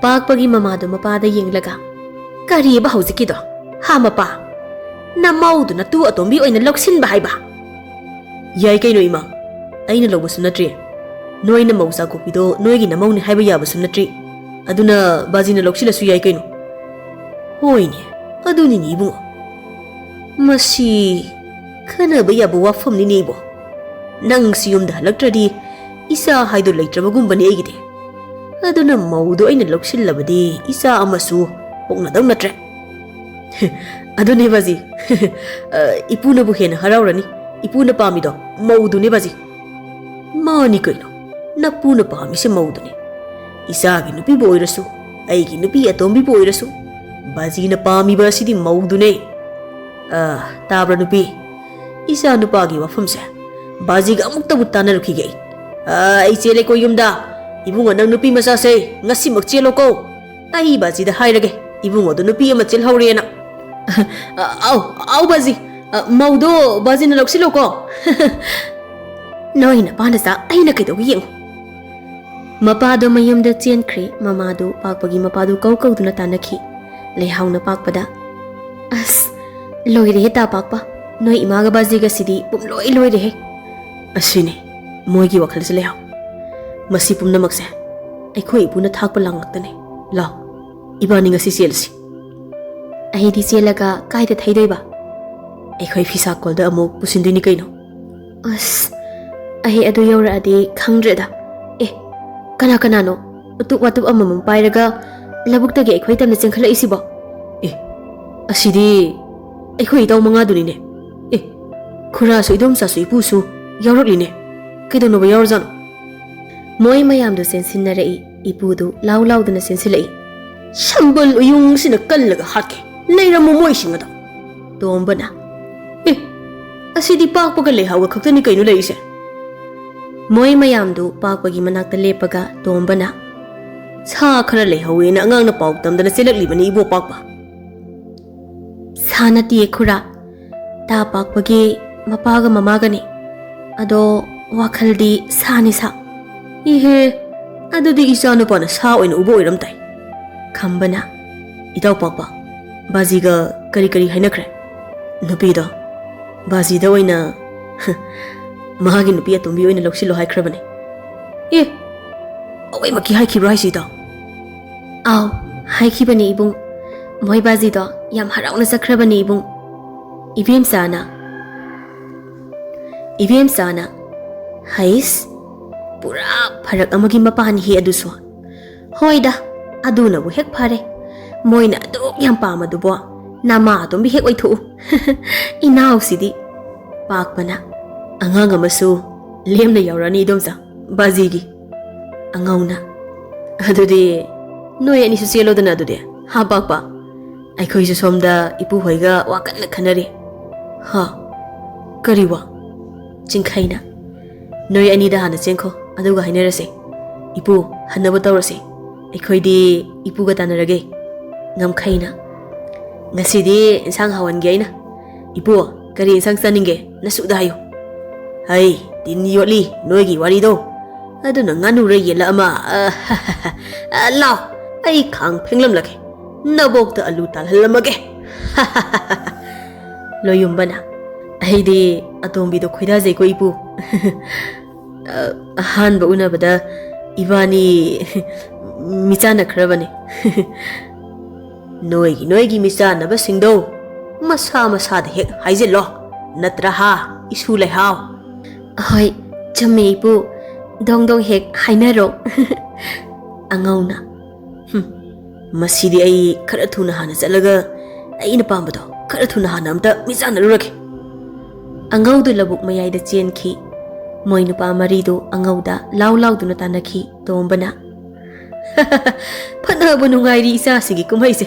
ꯄꯥꯛꯄꯒꯤ ꯃꯃꯥꯗꯣ ꯃꯄꯥꯗ ꯌꯦꯡꯂꯒ ꯀꯔꯤꯕ ꯍꯧꯖꯤꯛꯀꯤꯗꯣ? ꯍꯥ ꯃꯄꯥ, ꯅꯃꯧꯗꯨꯅ ꯇꯨ ꯑꯇꯣꯝꯕꯤ ꯑꯣꯏꯅ ꯂꯧꯁꯤꯟꯕ ꯍꯥꯏꯕ? ꯌꯥꯏ ꯀꯩꯅꯣ ꯏꯃꯥ, ꯑꯩꯅ ꯂꯧꯕꯁꯨ ꯅꯠꯇ꯭ꯔꯤ. ꯅꯣꯏꯅ ꯃꯧ ꯆꯥꯒꯣꯛꯄꯤꯗꯣ ꯅꯣꯏꯒꯤ ꯅꯃꯧꯅꯤ ꯍꯥꯏꯕ ꯌꯥꯕꯁꯨ ꯅꯠꯇ꯭ꯔꯤ. ꯑꯗꯨꯅ ꯕꯥꯖꯤꯅ ꯂꯧꯁꯤꯜꯂꯁꯨ ꯌꯥꯏ ꯀꯩꯅꯣ. ꯍꯣꯏꯅꯦ, ꯑꯗꯨꯅꯤꯅꯦ ꯏꯕꯨꯡꯉꯣ. ꯃꯁꯤ ꯈꯟꯅꯕ ꯌꯥꯕ ꯋꯥꯐꯝꯅꯤꯅꯦ ꯏꯕꯣ. ꯅꯪꯁꯨ ꯌꯨꯝꯗ ꯍꯜꯂꯛꯇ꯭ꯔꯗꯤ ꯏꯆꯥ ꯍꯥꯏꯗꯣ ꯂꯩꯇ꯭ꯔꯕꯒꯨꯝꯕꯅꯤ ꯑꯩꯒꯤꯗꯤ. ꯑꯗꯨꯅ ꯃꯧꯗꯣ ꯑꯩꯅ ꯂꯧꯁꯤꯜꯂꯕꯗꯤ ꯏꯆꯥ ꯑꯃꯁꯨ ꯄꯣꯛꯅꯗꯧ ꯅꯠꯇ꯭ꯔꯦ. ꯑꯗꯨꯅꯦ ꯕꯥꯖꯤ, ꯏꯄꯨꯅꯕꯨ ꯍꯦꯟꯅ ꯍꯔꯥꯎꯔꯅꯤ. ꯏꯄꯨꯅ ꯄꯥꯝꯃꯤꯗꯣ ꯃꯧꯗꯨꯅꯦ ꯕꯥꯖꯤ. ꯃꯥꯅꯤ ꯀꯩꯅꯣ, ꯅꯄꯨꯅ ꯄꯥꯝꯃꯤꯁꯦ ꯃꯧꯗꯨꯅꯤ. ꯏꯆꯥꯒꯤ ꯅꯨꯄꯤꯕꯨ ꯑꯣꯏꯔꯁꯨ, ꯑꯩꯒꯤ ꯅꯨꯄꯤ ꯑꯇꯣꯝꯕꯤꯕꯨ ꯑꯣꯏꯔꯁꯨ, ꯕꯥꯖꯤꯅ ꯄꯥꯝꯃꯤꯕ ꯑꯁꯤꯗꯤ ꯃꯧꯗꯨꯅꯦ. ꯇꯥꯕ꯭ꯔꯥ ꯅꯨꯄꯤ? ꯏꯆꯥ ꯅꯨꯄꯥꯒꯤ ꯋꯥꯐꯝꯁꯦ ꯕꯥꯖꯤꯒ ꯑꯃꯨꯛꯇꯕꯨ ꯇꯥꯟꯅꯔꯨꯈꯤꯒꯦ. ꯑꯩ ꯆꯦꯜꯂꯦꯀꯣ ꯌꯨꯝꯗ. ꯏꯕꯨꯡꯉꯣ, ꯅꯪ ꯅꯨꯄꯤ ꯃꯆꯥꯁꯦ ꯉꯁꯤꯃꯛ ꯆꯦꯜꯂꯣꯀꯣ. ꯑꯩ ꯕꯥꯖꯤꯗ ꯍꯥꯏꯔꯒꯦ ꯏꯕꯨꯡꯉꯣꯗꯣ ꯅꯨꯄꯤ ꯑꯃ ꯆꯦꯜꯍꯧꯔꯦꯅ. ꯑꯥꯎ ꯕꯥꯖꯤ, ꯃꯧꯗꯣ ꯕꯥꯖꯤꯅ ꯂꯧꯁꯤꯜꯂꯣꯀꯣ. ꯅꯣꯏ ꯅꯄꯥꯅꯆꯥ ꯑꯩꯅ ꯀꯩꯗꯧꯒꯦ ꯌꯦꯡꯉꯨ. ꯃꯄꯥꯗꯣ ꯃꯌꯨꯝꯗ ꯆꯦꯟꯈ꯭ꯔꯦ. ꯃꯃꯥꯗꯣ ꯄꯥꯛꯄꯒꯤ ꯃꯄꯥꯗꯨ ꯀꯧꯗꯨꯅ ꯇꯥꯟꯅꯈꯤ. ꯂꯩꯍꯥꯎꯅ ꯄꯥꯛꯄꯗ ꯑꯁ, ꯂꯣꯏꯔꯦꯍꯦ ꯇꯥ ꯄꯥꯛꯄ, ꯅꯣꯏ ꯏꯃꯥꯒ ꯕꯥꯖꯤꯒꯁꯤꯗꯤ ꯄꯨꯝꯂꯣꯏ ꯂꯣꯏꯔꯦꯍꯦ. ꯑꯁꯤꯅꯤ ꯃꯣꯏꯒꯤ ꯋꯥꯈꯜꯁꯦ ꯂꯩꯍꯥꯎ. ꯃꯁꯤ ꯄꯨꯝꯅꯃꯛꯁꯦ ꯑꯩꯈꯣꯏ ꯏꯄꯨꯅ ꯊꯥꯛꯄ ꯂꯥꯡꯉꯛꯇꯅꯤ. ꯂꯥꯎ, ꯏꯕꯥꯅꯤ ꯉꯁꯤ ꯆꯦꯜꯂꯁꯤ. ꯑꯩꯗꯤ ꯆꯦꯜꯂꯒ ꯀꯥꯏꯗ ꯊꯩꯗꯣꯏꯕ? ꯑꯩꯈꯣꯏ ꯐꯤꯁꯥꯀꯣꯜꯗ ꯑꯃꯨꯛ ꯄꯨꯁꯤꯟꯗꯣꯏꯅꯤ ꯀꯩꯅꯣ. ꯑꯁ, ꯑꯩ ꯑꯗꯨ ꯌꯧꯔꯛꯑꯗꯤ ꯈꯪꯗ꯭ꯔꯦꯗ. ꯀꯅꯥꯅꯣ ꯎꯇꯨꯞ ꯋꯥꯇꯨꯞ ꯑꯃꯃꯝ ꯄꯥꯏꯔꯒ ꯂꯧꯕꯨꯛꯇꯒꯤ ꯑꯩꯈꯣꯏ ꯇꯝꯅ ꯆꯦꯟꯈꯠꯂꯛꯏꯁꯤꯕꯣ? ꯑꯁꯤꯗꯤ ꯑꯩꯈꯣꯏ ꯏꯇꯥꯎ ꯃꯉꯥꯗꯨꯅꯤꯅꯦ ꯑꯦ ꯈꯨꯔꯥꯁꯨ ꯏꯗꯣꯝꯆꯥꯁꯨ ꯏꯄꯨꯁꯨ ꯌꯥꯎꯔꯛꯂꯤꯅꯦ ꯀꯩꯗꯧꯅꯕ ꯌꯥꯎꯔꯖꯥꯠꯅꯣ ꯃꯣꯏ ꯃꯌꯥꯝꯗꯨ ꯆꯦꯟꯁꯤꯟꯅꯔꯛꯏ ꯏꯄꯨꯗꯨ ꯂꯥꯎ ꯂꯥꯎꯗꯨꯅ ꯆꯦꯟꯁꯤꯜꯂꯛꯏ ꯁꯝꯕꯜ ꯎꯌꯨꯡꯁꯤꯅ ꯀꯜꯂꯒ ꯍꯥꯠꯀꯦ ꯂꯩꯔꯝꯃꯣ ꯃꯣꯏꯁꯤꯡ ꯑꯗꯣ ꯇꯣꯝꯕꯅ ꯑꯦ ꯑꯁꯤꯗꯤ ꯄꯥꯛꯄꯒ ꯂꯩꯍꯥꯎꯒ ꯈꯛꯇꯅꯤ ꯀꯩꯅꯣ ꯂꯩꯔꯤꯁꯦ ꯃꯣꯏ ꯃꯌꯥꯝꯗꯨ ꯄꯥꯛꯄꯒꯤ ꯃꯅꯥꯛꯇ ꯂꯦꯞꯄꯒ ꯇꯣꯝꯕꯅ ꯁꯥ ꯈꯔ ꯂꯩꯍꯧꯋꯦꯅ ꯑꯉꯥꯡꯅ ꯄꯥꯎ ꯇꯝꯗꯅ ꯆꯦꯜꯂꯛꯂꯤꯕꯅꯤ ꯏꯕꯣ ꯄꯥꯛꯄ ꯁꯥ ꯅꯠꯇꯤꯌꯦ ꯈꯨꯔꯥ ꯇꯥ ꯄꯥꯛꯄꯒꯤ ꯃꯄꯥꯒ ꯃꯃꯥꯒꯅꯤ ꯑꯗꯣ ꯋꯥꯈꯜꯗꯤ ꯁꯥꯅꯤ ꯁꯥ ꯏꯍꯦ ꯑꯗꯨꯗꯤ ꯏꯆꯥ ꯅꯨꯄꯥꯅ ꯁꯥ ꯑꯣꯏꯅ ꯎꯕ ꯑꯣꯏꯔꯝ ꯇꯥꯏ ꯈꯝꯕꯅ ꯏꯇꯥꯎ ꯄꯥꯛꯄ ꯕꯥꯖꯤꯒ ꯀꯔꯤ ꯀꯔꯤ ꯍꯥꯏꯅꯈ꯭ꯔꯦ ꯅꯨꯄꯤꯗꯣ ꯕꯥꯖꯤꯗ ꯑꯣꯏꯅ ꯃꯍꯥꯛꯀꯤ ꯅꯨꯄꯤ ꯑꯇꯣꯝꯕꯤ ꯑꯣꯏꯅ ꯂꯧꯁꯤꯜꯂꯣ ꯍꯥꯏꯈ꯭ꯔꯕꯅꯤ ꯑꯦ ꯑꯋꯣꯏꯃꯛꯀꯤ ꯍꯥꯏꯈꯤꯕ꯭ꯔꯣ ꯍꯥꯏꯁꯤ ꯏꯇꯥꯎ ꯑꯥꯎ ꯍꯥꯏꯈꯤꯕꯅꯤ ꯏꯕꯨꯡ ꯃꯣꯏ ꯕꯥꯖꯤꯗꯣ ꯌꯥꯝ ꯍꯔꯥꯎꯅ ꯆꯠꯈ꯭ꯔꯕꯅꯤ ꯏꯕꯨꯡ ꯏꯕꯦꯝꯆꯥꯅ ꯍꯩꯁ ꯄꯨꯔꯥ ꯐꯔꯛ ꯑꯃꯒꯤ ꯃꯄꯥꯟꯍꯤ ꯑꯗꯨꯁꯨ ꯍꯣꯏꯗ ꯑꯗꯨꯅꯕꯨ ꯍꯦꯛ ꯐꯔꯦ ꯃꯣꯏꯅ ꯑꯗꯨꯛ ꯌꯥꯝ ꯄꯥꯝꯃꯗꯨꯕꯣ ꯅꯃꯥ ꯑꯇꯣꯝꯕꯤ ꯍꯦꯛ ꯑꯣꯏꯊꯣꯛꯎ ꯏꯅꯥꯎꯁꯤꯗꯤ ꯄꯥꯛꯄꯅ ꯑꯉꯥꯡ ꯑꯃꯁꯨ ꯂꯦꯝꯅ ꯌꯧꯔꯛꯑꯅꯤ ꯏꯗꯣꯝꯆꯥ ꯕꯥꯖꯤꯒꯤ ꯑꯉꯧꯅ ꯑꯗꯨꯗꯤ ꯅꯣꯏ ꯑꯅꯤꯁꯨ ꯆꯦꯜꯂꯣꯗꯅ ꯑꯗꯨꯗꯤ ꯍꯥ ꯄꯥꯛꯄ ꯑꯩꯈꯣꯏꯁꯨ ꯁꯣꯝꯗ ꯏꯄꯨꯍꯣꯏꯒ ꯋꯥ ꯀꯟꯅ ꯈꯟꯅꯔꯤ ꯍꯥ ꯀꯔꯤ ꯋꯥ ꯆꯤꯡꯈꯩꯅ ꯅꯣꯏ ꯑꯅꯤꯗ ꯍꯥꯟꯅ ꯆꯦꯟꯈꯣ ꯑꯗꯨꯒ ꯍꯥꯏꯅꯔꯁꯦ ꯏꯄꯨ ꯍꯟꯅꯕ ꯇꯧꯔꯁꯤ ꯑꯩꯈꯣꯏꯗꯤ ꯏꯄꯨꯒ ꯇꯥꯟꯅꯔꯒꯦ ꯉꯝꯈꯩꯅ ꯉꯁꯤꯗꯤ ꯏꯟꯁꯥꯡ ꯍꯥꯎꯍꯟꯒꯦ ꯑꯩꯅ ꯏꯄꯨ ꯀꯔꯤ ꯏꯟꯁꯥꯡ ꯆꯥꯅꯤꯡꯒꯦ ꯅꯁꯨꯗ ꯍꯥꯏꯌꯨ ꯍꯩ ꯇꯤꯟ ꯌꯣꯠꯂꯤ ꯅꯣꯏꯒꯤ ꯋꯥꯔꯤꯗꯣ ꯑꯗꯨꯅ ꯉꯥꯅꯨꯔ ꯌꯦꯜꯂ ꯑꯃ ꯂꯥꯎ ꯑꯩ ꯈꯥꯡ ꯐꯦꯡꯂꯝꯂꯒꯦ ꯅꯕꯣꯛꯇ ꯑꯂꯨ ꯇꯥꯜꯍꯜꯂꯝꯃꯒꯦ ꯂꯣꯌꯨꯝꯕꯅ ꯑꯩꯗꯤ ꯑꯇꯣꯝꯕꯤꯗꯣ ꯈꯣꯏꯗꯥꯖꯩꯀꯣ ꯏꯄꯨ ꯑꯍꯥꯟꯕ ꯎꯅꯕꯗ ꯏꯕꯥꯅꯤ ꯃꯤꯆꯥꯟꯅꯈ꯭ꯔꯕꯅꯤ ꯅꯣꯏꯒꯤ ꯃꯤꯆꯥꯟꯅꯕꯁꯤꯡꯗꯣ ꯃꯁꯥ ꯃꯁꯥꯗ ꯍꯦꯛ ꯍꯥꯏꯖꯤꯜꯂꯣ ꯅꯠꯇ꯭ꯔ ꯍꯥ ꯏꯁꯨ ꯂꯩꯍꯥꯎ ꯍꯣꯏ ꯆꯨꯝꯃꯦ ꯏꯄꯨ ꯗꯣꯡ ꯗꯣꯡ ꯍꯦꯛ ꯍꯥꯏꯅꯔꯣ ꯑꯉꯧꯅ ꯃꯁꯤꯗꯤ ꯑꯩ ꯈꯔ ꯊꯨꯅ ꯍꯥꯟꯅ ꯆꯠꯂꯒ ꯑꯩꯅ ꯄꯥꯝꯕꯗꯣ ꯈꯔ ꯊꯨꯅ ꯍꯥꯟꯅ ꯑꯝꯇ ꯃꯤꯆꯥꯟꯅꯔꯨꯔꯒꯦ ꯑꯉꯧꯗꯨ ꯂꯧꯕꯨꯛ ꯃꯌꯥꯏꯗ ꯆꯦꯟꯈꯤ ꯃꯣꯏ ꯅꯨꯄꯥ ꯃꯔꯤꯗꯨ ꯑꯉꯧꯗ ꯂꯥꯎ ꯂꯥꯎꯗꯨꯅ ꯇꯥꯟꯅꯈꯤ ꯇꯣꯝꯕꯅ ꯐꯅꯕ ꯅꯨꯡꯉꯥꯏꯔꯤ ꯏꯆꯥꯁꯤꯒꯤ ꯀꯨꯝꯍꯩꯁꯦ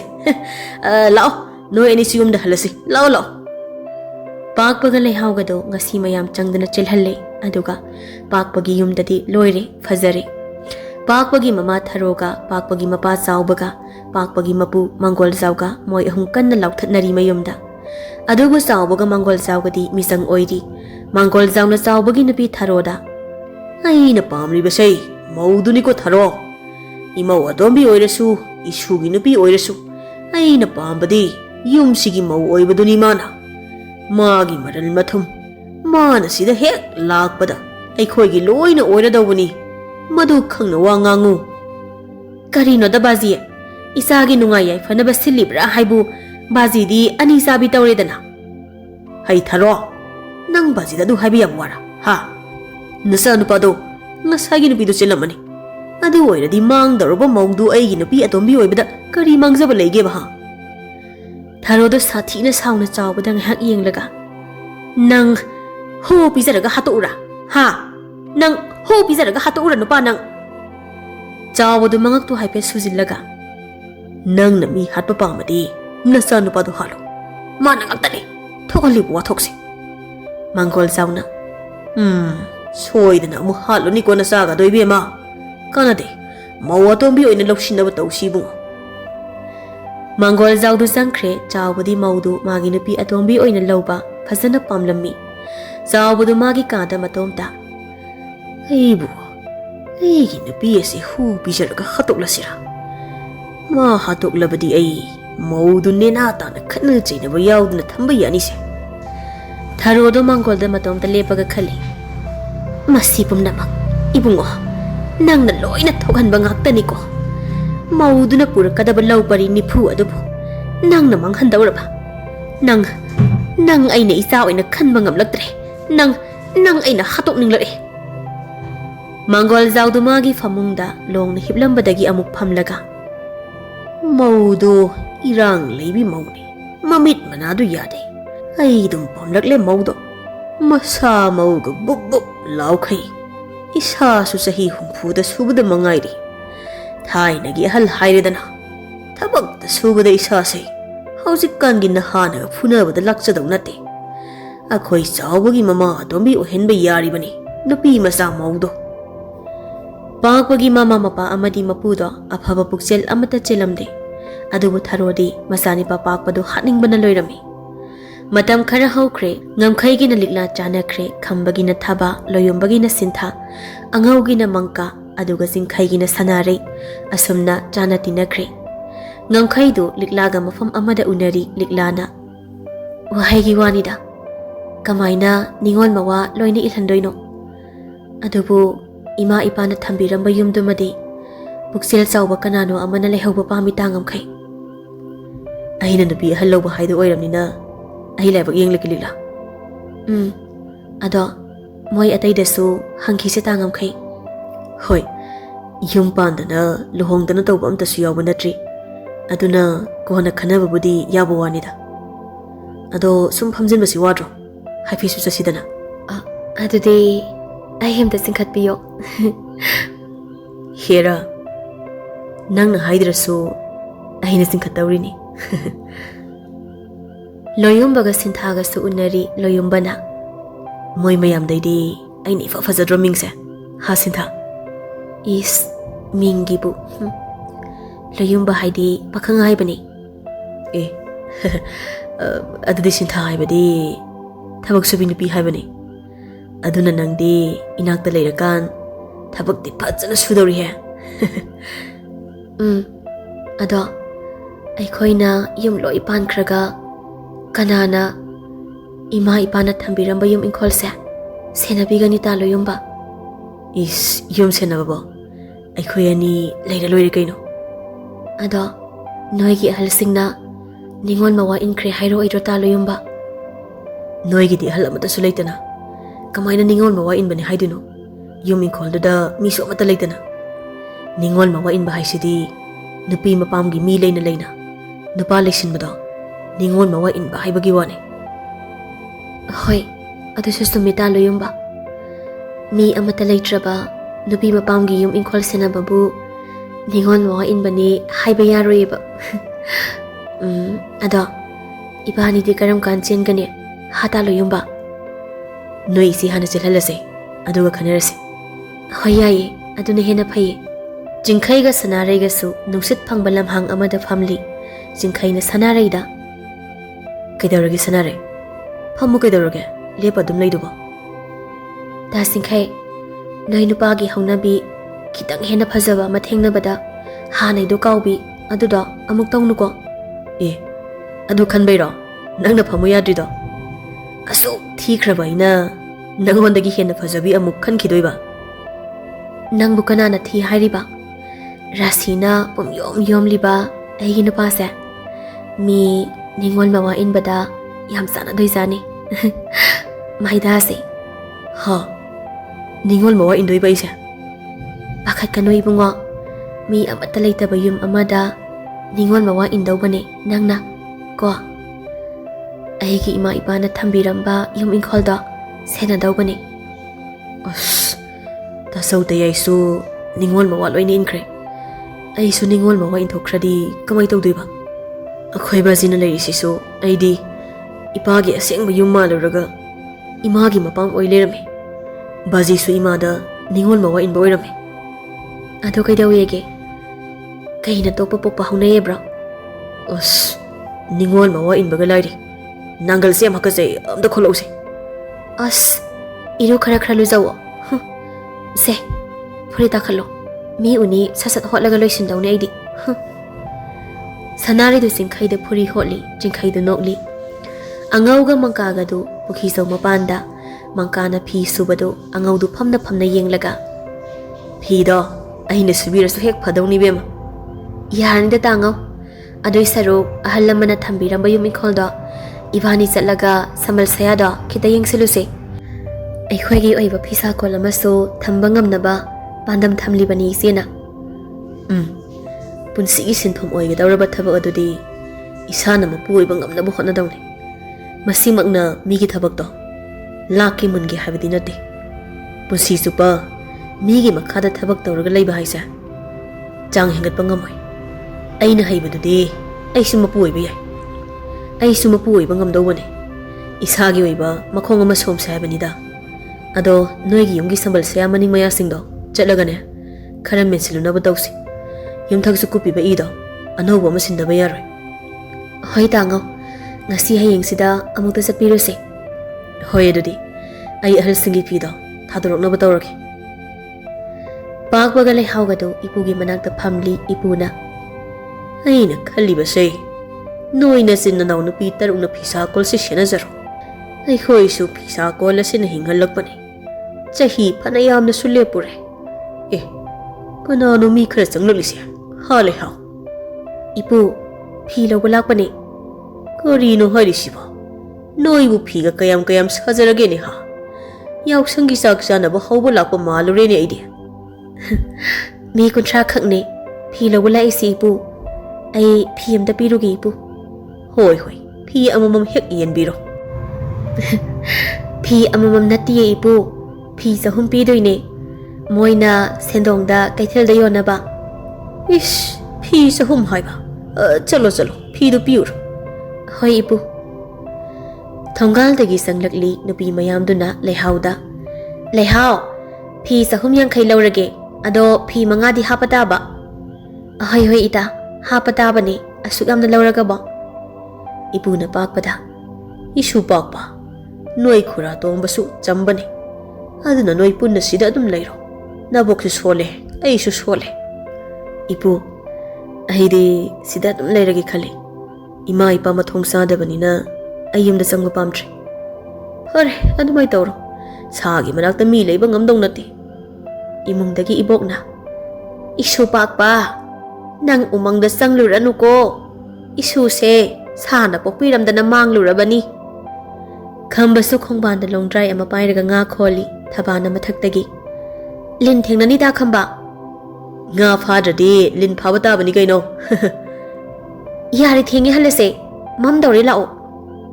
ꯂꯥꯛꯑꯣ ꯅꯣꯏ ꯑꯅꯤꯁꯨ ꯌꯨꯝꯗ ꯍꯜꯂꯁꯤ ꯂꯥꯛꯑꯣ ꯂꯥꯛꯑꯣ ꯄꯥꯛꯄꯒ ꯂꯩꯍꯥꯎꯒꯗꯣ ꯉꯁꯤ ꯃꯌꯥꯝ ꯆꯪꯗꯅ ꯆꯦꯜꯍꯜꯂꯦ ꯑꯗꯨꯒ ꯄꯥꯛꯄꯒꯤ ꯌꯨꯝꯗꯗꯤ ꯂꯣꯏꯔꯦ ꯐꯖꯔꯦ ꯄꯥꯛꯄꯒꯤ ꯃꯃꯥ ꯊꯔꯣꯒ ꯄꯥꯛꯄꯒꯤ ꯃꯄꯥ ꯆꯥꯎꯕꯒ ꯄꯥꯛꯄꯒꯤ ꯃꯄꯨ ꯃꯪꯒꯣꯜ ꯆꯥꯎꯒ ꯃꯣꯏ ꯑꯍꯨꯝ ꯀꯟꯅ ꯂꯥꯎꯊꯠꯅꯔꯤ ꯃꯌꯨꯝꯗ ꯑꯗꯨꯕꯨ ꯆꯥꯎꯕꯒ ꯃꯪꯒꯣꯜ ꯆꯥꯎꯒꯗꯤ ꯃꯤꯆꯪ ꯑꯣꯏꯔꯤ ꯃꯪꯒꯣꯜ ꯆꯥꯎꯅ ꯆꯥꯎꯕꯒꯤ ꯅꯨꯄꯤ ꯊꯔꯣꯗ ꯑꯩꯅ ꯄꯥꯝꯂꯤꯕꯁꯦ ꯃꯧꯗꯨꯅꯤꯀꯣ ꯊꯔꯣ ꯏꯃꯧ ꯑꯇꯣꯝꯕꯤ ꯑꯣꯏꯔꯁꯨ ꯏꯁꯨꯒꯤ ꯅꯨꯄꯤ ꯑꯣꯏꯔꯁꯨ ꯑꯩꯅ ꯄꯥꯝꯕꯗꯤ ꯌꯨꯝꯁꯤꯒꯤ ꯃꯧ ꯑꯣꯏꯕꯗꯨꯅꯤ ꯃꯥꯅ ꯃꯥꯒꯤ ꯃꯔꯜ ꯃꯊꯨꯝ ꯃꯥꯅ ꯁꯤꯗ ꯍꯦꯛ ꯂꯥꯛꯄꯗ ꯑꯩꯈꯣꯏꯒꯤ ꯂꯣꯏꯅ ꯑꯣꯏꯔꯗꯧꯕꯅꯤ ꯃꯗꯨ ꯈꯪꯅ ꯋꯥ ꯉꯥꯡꯉꯨ ꯀꯔꯤꯅꯣꯗ ꯕꯥꯖꯤ ꯏꯆꯥꯒꯤ ꯅꯨꯡꯉꯥꯏ ꯌꯥꯏꯐꯅꯕ ꯁꯤꯜꯂꯤꯕ꯭ꯔꯥ ꯍꯥꯏꯕꯨ ꯕꯥꯖꯤꯗꯤ ꯑꯅꯤ ꯆꯥꯕꯤ ꯇꯧꯔꯦꯗꯅ ꯍꯩꯊꯔꯣ ꯅꯪ ꯕꯥꯖꯤꯗ ꯑꯗꯨ ꯍꯥꯏꯕ ꯌꯥꯝ ꯋꯥꯔꯥ ꯍꯥ ꯅꯆꯥ ꯅꯨꯄꯥꯗꯣ ꯉꯁꯥꯏꯒꯤ ꯅꯨꯄꯤꯗꯣ ꯆꯦꯜꯂꯝꯃꯅꯤ ꯑꯗꯨ ꯑꯣꯏꯔꯗꯤ ꯃꯥꯡꯗꯧꯔꯕ ꯃꯧꯗꯨ ꯑꯩꯒꯤ ꯅꯨꯄꯤ ꯑꯇꯣꯝꯕꯤ ꯑꯣꯏꯕꯗ ꯀꯔꯤ ꯃꯥꯡꯖꯕ ꯂꯩꯒꯦꯕ ꯍꯥ ꯊꯔꯣꯗꯣ ꯁꯥꯊꯤꯅ ꯁꯥꯎꯅ ꯆꯥꯎꯕꯗ ꯉꯥꯏꯍꯥꯛ ꯌꯦꯡꯂꯒ ꯅꯪ ꯍꯣ ꯄꯤꯖꯔꯒ ꯍꯥꯠꯇꯣꯛꯎꯔꯥ ꯍꯥ ꯅꯪ ꯍꯣ ꯄꯤꯖꯔꯒ ꯍꯥꯠꯇꯣꯛꯎꯔꯥ ꯅꯨꯄꯥ ꯅꯪ ꯆꯥꯎꯕꯗꯨ ꯃꯉꯛꯇꯨ ꯍꯥꯏꯐꯦꯠ ꯁꯨꯖꯤꯜꯂꯒ ꯅꯪꯅ ꯃꯤ ꯍꯥꯠꯄ ꯄꯥꯝꯃꯗꯤ ꯅꯆꯥ ꯅꯨꯄꯥꯗꯣ ꯍꯥꯠꯂꯣ ꯃꯥꯅ ꯉꯥꯛꯇꯅꯤ ꯊꯣꯛꯍꯜꯂꯤꯕ ꯋꯥꯊꯣꯛꯁꯦ ꯃꯪꯒꯣꯜ ꯆꯥꯎꯅ ꯁꯣꯏꯗꯅ ꯑꯃꯨꯛ ꯍꯥꯠꯂꯨꯅꯤꯀꯣ ꯅꯆꯥꯒꯗꯣ ꯏꯕꯦꯝꯃ ꯀꯥꯟꯅꯗꯦ ꯃꯧ ꯑꯇꯣꯝꯕꯤ ꯑꯣꯏꯅ ꯂꯧꯁꯤꯟꯅꯕ ꯇꯧꯁꯤ ꯏꯕꯨꯡꯉꯣ ꯃꯪꯒꯣꯜ ꯆꯥꯎꯗꯨ ꯆꯪꯈ꯭ꯔꯦ ꯆꯥꯎꯕꯗꯤ ꯃꯧꯗꯨ ꯃꯥꯒꯤ ꯅꯨꯄꯤ ꯑꯇꯣꯝꯕꯤ ꯑꯣꯏꯅ ꯂꯧꯕ ꯐꯖꯅ ꯄꯥꯝꯂꯝꯃꯤ ꯆꯥꯎꯕꯗꯨ ꯃꯥꯒꯤ ꯀꯥꯗ ꯃꯇꯣꯝꯇ ꯑꯩꯕꯨ ꯑꯩꯒꯤ ꯅꯨꯄꯤ ꯑꯁꯤ ꯍꯨ ꯄꯤꯖꯔꯒ ꯍꯥꯠꯇꯣꯛꯂꯁꯤꯔꯥ ꯃꯥ ꯍꯥꯠꯇꯣꯛꯂꯕꯗꯤ ꯑꯩ ꯃꯧꯗꯨ ꯅꯦꯅꯥ ꯇꯥꯅ ꯈꯠꯅ ꯆꯩꯅꯕ ꯌꯥꯎꯗꯅ ꯊꯝꯕ ꯌꯥꯅꯤꯁꯦ ꯊꯔꯣꯗꯣ ꯃꯪꯒꯣꯜꯗ ꯃꯇꯣꯝꯇ ꯂꯦꯞꯄꯒ ꯈꯜꯂꯤ ꯃꯁꯤ ꯄꯨꯝꯅꯃꯛ ꯏꯕꯨꯡꯉꯣ ꯅꯪꯅ ꯂꯣꯏꯅ ꯊꯣꯛꯍꯟꯕ ꯉꯥꯛꯇꯅꯤꯀꯣ ꯃꯧꯗꯨꯅ ꯄꯨꯔꯛꯀꯗꯕ ꯂꯧ ꯄꯔꯤ 90 ꯑꯗꯨꯕꯨ ꯅꯪꯅ ꯃꯥꯡꯍꯟꯗꯧꯔꯕ ꯅꯪ ꯑꯩꯅ ꯏꯆꯥ ꯑꯣꯏꯅ ꯈꯟꯕ ꯉꯝꯂꯛꯇ꯭ꯔꯦ ꯅꯪ ꯑꯩꯅ ꯍꯥꯠꯇꯣꯛꯅꯤꯡꯂꯛꯑꯦ ꯃꯪꯒꯣꯜ ꯆꯥꯎꯗꯨ ꯃꯥꯒꯤ ꯐꯃꯨꯡꯗ ꯂꯣꯡꯅ ꯍꯤꯞꯂꯝꯕꯗꯒꯤ ꯑꯃꯨꯛ ꯐꯝꯂꯒ ꯃꯧꯗꯣ ꯏꯔꯥꯡ ꯂꯩꯕꯤ ꯃꯧꯅꯤ Mamit manadu yade. Aidum pomlakle maudo. Masa mauga buk buk laukai. Isa susahi humpuda subada mangairi. Thai nagi ahal hairedana. Tabak da subada isa say. Hausikkan gi nahana phunabada lakchadaw nate. Akhoi chawbagi mama atombi ohenba yaribani. Nupi masa maudo. Pangpagi mama mapa amadi mapudo afaba puksel amata chelamde. Adubu tharodi masani papakpado haningbana loirami. Matam khara haukre ngamkhaigi na likla chanakre khambagi na thaba loyombagi na sintha angaugi na mangka aduga singkhaigi na sanare asumna chana tinakre. Ngamkhaidu liklaga mafam amada unari liklana. Wahaigi wanida. Kamaina ningol mawa loina ilhandoino. Adubu ima ipana thambiramba yumdumadi puksel chawba kanano amana lehauba pami tangamkhai. Ahina nupi ahal lawba haidu oiramnina ahi laibak yenglikilila. Ado moi ataidasu hangkhise tangamkhai. Hoi, yum pandana luhongdana tawba amtasu yawba natri. Aduna kona khanababudi yaba wanida. Ado sum phamjinbasi wadro. Haifisu chasidana. Adudi ai hemta singkhatpiyo. Hera nangna haidrasu ahina singkhatawrini. Loyumbaga sinthaga su unari loyumbana. Moi mayam daidi aini ifa fazadro mingse. Ha sintha. Is mingibu. Loyumba haidi pakhang haibani. Adudi sintha haibadi thabak subi nupi haibani. Aduna nangdi inakta leirakan thabak di phajana sudori he. Ado aikhoina yum loi pankhraga kanana ima ipana thambiramba yum inkolse senabigani ta loyumba. Is yum senababo aikhoyani leira loire kaino. Ado noigi ahalsingna ningon mawa inkre hairo idro ta loyumba. Noigi di ahal amata sulaitana. Kamaina ningon mawa inbani haidino. Yum inkolda miso amata laitana. Ningon mawa inba haisidi nupi mapamgi mi leina leina. Nupa leisinbado ningon mawa inba haibagi wane. Hoi, adu sustumita loyumba. Mi amata leitraba nupi mapamgi yum inkol senababu ningon mawa inbani haiba yaroyeba. Ado ibani di karam kanchen gane hata loyumba. Noi si hana chilhalase aduga khanarase. Hoi yaye aduna hena phaye. Jingkhaiga sanaraiga su nungsit phangba lamhang amada famli. Jingkhaina sanaraida. Kaidawragi sanare. Phamu kaidawrage lepa dum leidubo. Ta singkhai noi nupagi haunabi kitang hena phajaba mathengnabada hanaido kawbi aduda amuk tawnuko. Adu khanbairo nangna phamu yadrido. Aso thikraba ina nangondagi hena phajabi amuk khankidoiba. Nangbu kanana thi hairiba. Rasina pum yom liba aigi nupase. Mi ningol mawa inbada yam sana doizani. Maidase. Ha. Ningol mawa indoi baise. Pakhat kanoi bungo. Mi amata leitaba yum amada ningol mawa indobane nangna ko. Aigi ima ipana thambiramba yum inkholda sena dawbane. Ta sauta yaisu ningol mawa loine inkre. Aisu ningol mawa inthokradi kamai tawdoiba. Akhoi bazina leirisisu aidi ipagi asengba yum maluraga imagi mapam oilerame. Bazi su imada ningol mawa inba oirame. Ado kaidawege kaina topa pokpa haunayebra. Ningol mawa inbaga lairi. Nangal se makase amda kholause. Iro khara khara luzawo. Se furita khalo. Mi uni sasat hotlaga loisindawne aidi. Sanari du singkhaida phuri hotli jingkhaida nokli. Angauga mangkaga du pukhisaw mapanda mangkana phi subado angau du phamna yenglaga. Phi do ahina subirasu hek phadawni bema. Yarnida tangau. Adoi saruk ahal lamana thambiramba yum inkholda ibani chatlaga samal sayada khita yengsiluse. Aikhwagi oiba phisa kolamasu thamba ngamnaba pandam thamlibani sena. Punsigi sinthom oigadawraba thabak adudi isana mapuoiba ngamnaba hotnadawni masimakna migi thabakto lakki mungi habidi nate punsi supa migi makhada thabak tawraga leiba haisa chang hengatpa ngamoi aina haibadudi aisu mapuoiba yai aisu mapuoiba ngamdawbane isagi oiba makhong ama somse habanida ado noigi yumgi sambal se amaning maya singdo chatlagane khara mensilunaba tawsi yumthaksu kupiba ido anobo ama sindaba yaroi hoi tango ngasi hayengsida amukta chapiruse hoi adudi ai ahal singi pido thadoroknaba tawrake pakbaga leihawgado ipugi manakta phamli ipuna aina khalibase noina sinnanaw nupi tarukna phisa kolse senajaro aikhoi su phisa kol asina hinghalakpani chahi phanayamna sulepure kanano mi khara changlolise hale haw ipu phi lawba lakpani karino harisiba noibu phiga kayam sajarage ne ha yauksangi sak chanaba hawba lakpa malure ne aidi mi kuntra khakne phi lawba laisi ipu ai phi amda pirugi ipu hoi phi amamam hek yenbiro phi amamam natiye ipu phi sahum pidoine moina sendongda kaithelda yonaba ish phi sahum haiba chalo phi do piur hoi ipu thongal dagi sanglakli nupi mayamduna leihawda leihaw phi sahum yankhai lawrage ado phi manga di hapataba hoi ita hapataba ne asuk yamna lawraga ba ipuna pakpada isu pakpa noi khura tombasu chambane aduna noi punna sida adum leiro naboksu sole aisu sole ipu aidi sida adum leirage khali ima ipa mathong sadabanina ayumda changba pamtre hore adumai tawro sagi manakta mi leiba ngamdong nati imungdagi ibokna isu pakpa nang umangda changluranu ko isu se sana pokpiramdana manglurabani khambasu khongbanda longdrai ama pairaga nga kholi thabana mathaktagi lin thengnani da khamba nga phadradi lin phawata bani kaino yari thengi halase mam dawre lao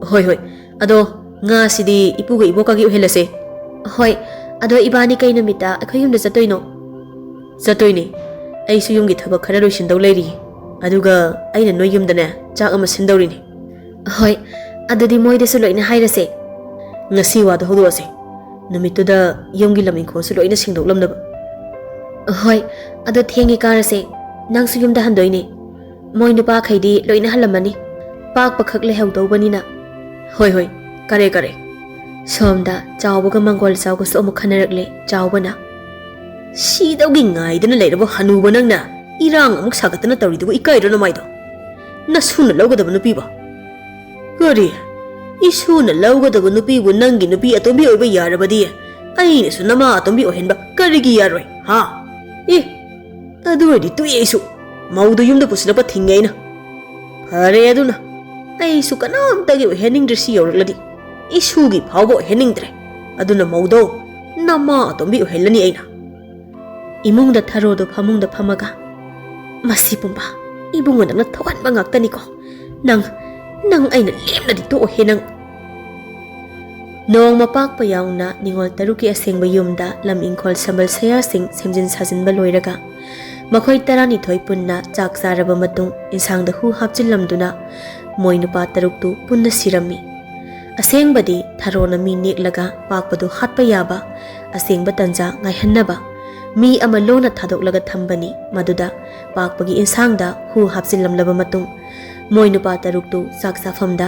hoi ado nga sidi ipuga ibokagi uhelase hoi ado ibani kaino mita akhoi yumda chatoino chatoini aisu yumgi thabak khara loisindaw leiri aduga aina noi yumdana chak ama sindawrini hoi adudi moidesu loina hairase ngasi wada hodose numituda yumgi lamin khosu loina singdoklamnaba hoi ado thengi karase nangsu yumda handoine moi nupa khaidi loina halamani pak pakhak lehawdawbanina hoi kare somda chawbaga mangol chawga so amuk khanarakle chawbana sidawgi ngaidana leirabo hanuba nangna irang amuk sagatana tawridugo ikairona maido nasuna lawgadaba nupiba kari isuna lawgadaba nupibu nangi nupi atombi oiba yarabadi aina su nama atombi ohenba karigi yaroi ha aduwadi tuye isu maudu yumda pusilapa thingaina phare aduna aisu kanamtagi oheningdresi yawrakladi isugi phawba oheningdre aduna maudo nama atombi ohelani aina imungda tharodo phamungda phamaga masi pumba ibunga nangna thoganba ngaktani ko nang aina lemnadi to ohenang nong mapakpa yauna ningol taruki asengba yumda lam ingkhol sambal saya sing semjin sajinba loiraga makhoi tarani thoi punna chak charaba matung insangda hu hapchilamduna moi nupa taruktu punna sirami asengbadi tharona mi neklaga pakpadu hatpa yaba asengba tanja ngaihannaba mi ama lona thadoklaga thambani maduda pakpagi insangda hu hapchilamlaba matung moi nupa taruktu chak safamda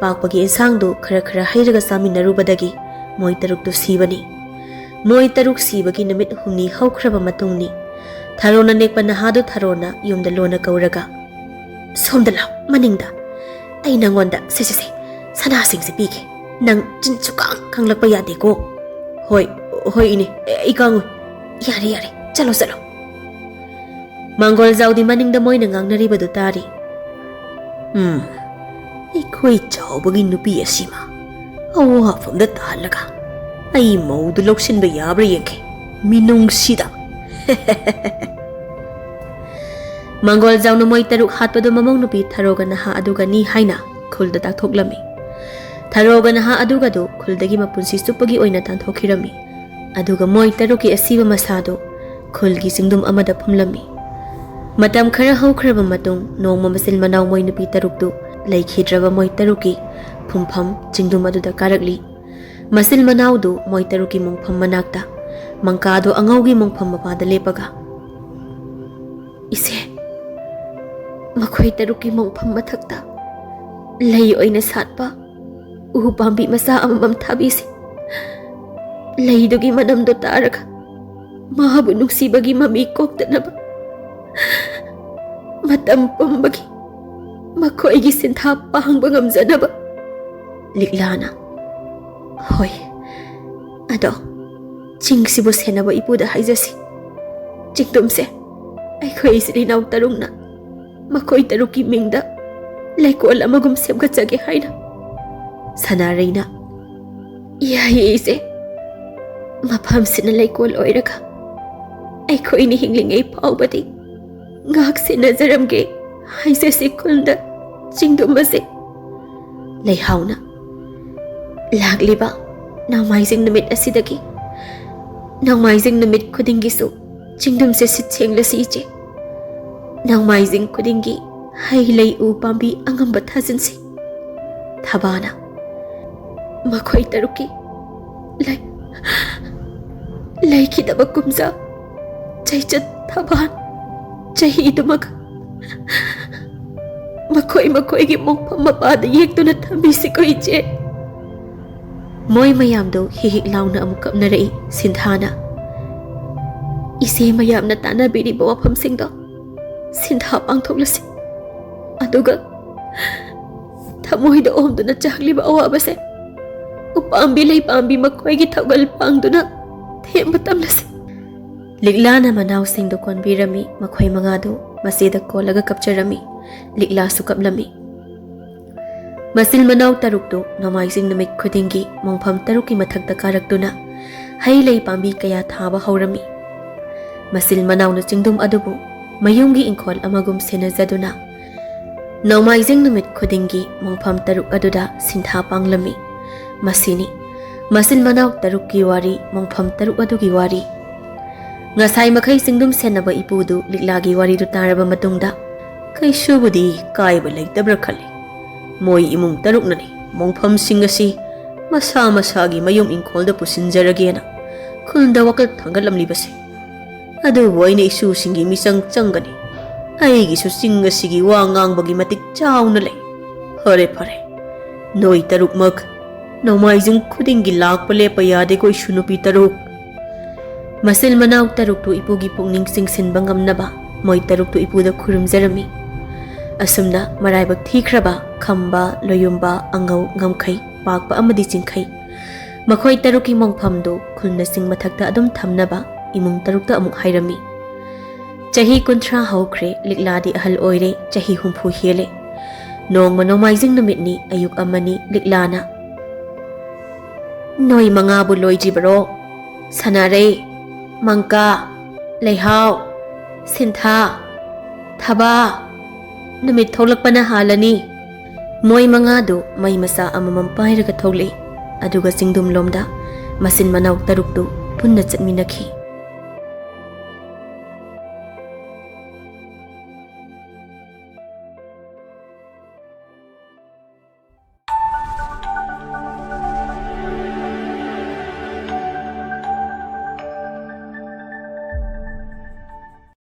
pakpagi insangdu khara hairaga saminarubadagi moi taruktu sibani moi taruk sibagi namit humni haukraba matungni tharona nekpa nahadu tharona yumda lona kauraga somda law maningda ai nangonda se sana singse pike nang chinchukang kanglakpa yade ko hoi ini ikangu yare chalo mangol zaudi maningda moina ngangnaribadu tari ikhoi chawbagi nupi asima awa famda talaga ai maudu loksinba yabra yengke minung sida Manggol jauna moi taruk hatpado mamong nupi Tharoga naha aduga ni haina khulda takthoklammi. Tharoga naha aduga do khuldagi mapunsi supagi oina tanthokirami. Aduga moi taruki asiba masado khulgi singdum amada phumlammi. Matam khara haukraba matung nongma Machil Manao moi nupi taruktu laikhidraba moi taruki phumpham chingdum aduda karakli. Machil Manao du moi taruki mongpham manakta mangkado angaugi mongpham mapada lepaga. Ise makhoi taruki mongpham mathakta lei oina satpa u pambi masa amam thabisi. Leidugi manamdo taraga mahabu nuksibagi mami koktanaba matam pumbagi makoigi sintha pahangba ngamjanaba. Liklana hoi ado chingsibu senaba ipuda haijasi. Chingdumse aikhoi isri naw tarungna makoi taruki mingda laikol amagum semgachage haina sanareina yai ise mafam sina laikol oiraga aikhoi ni hinglingai paubati ngak sina jaramge haijasi kulda chingdumase leihauna lagliba namaising numit asidagi namaising numit khudingi su chingdum se sitchengla si che namaising khudingi hai lei u pambi angamba thajinsi thabana makhoi taruki lai khidaba kumza chaichat thaban chahi dumak makhoi gi mongpham mapada yektuna thambisi ko iche. Moi mayam do hihik launa amukap narai sinthana ise mayam na tana biri bawa pham sing do sintha pangthoklasi aduga thamoi do om duna chakli ba awa base upambi lei pambi makhoi gi thogal pangduna them batamlasi. Liklana Manao sing do konbirami makhoi manga do masida kolaga kapcharami likla su kaplami. Machil Manao taruk do namaising numit khudingi mongpham taruki mathakta karaktuna hai lei pambi kaya thaba haurami. Machil Manao na chingdum adubu mayumgi ingkhol amagum senajaduna namaising numit khudingi mongpham taruk aduda sintha panglami. Masini Machil Manao tarukki wari mongpham taruk adugi wari. Ngasai makhai singdum senaba ipudu liklagi wari du taraba matungda kaisubudi kaiba leitabra khali. Moi imung taruk nani mongpham singasi masa masagi mayum ingkholda pusinjaragena khulda wakal thangalamli base adu boine isu singi misang changani aigi su singasi wa ngangbagi matik chauna le phare noi taruk mak nomaijung khudingi lakpa lepa yade ko isunupi taruk. Machil Manao taruk tu ipugi pungning singsinba ngamnaba moi taruk tu ipuda khurumjarami. Asumna maraibak thikraba khamba loyumba angau ngamkhai pakpa amadi chingkhai makhoi taruki mongpham do khulna sing mathakta adum thamnaba imung tarukta amuk hairami. Chahi 30 haukhre likladi ahal oire chahi 60 hele nongma nomaijing numitni ayuk amani liklana noi manga bu loijibro sanare mangka leihau sintha thaba numit tholakpana halani. Moi manga do mai masa amamam pairaga tholei aduga singdum lomda Machil Manao taruk do punna chatminakhi.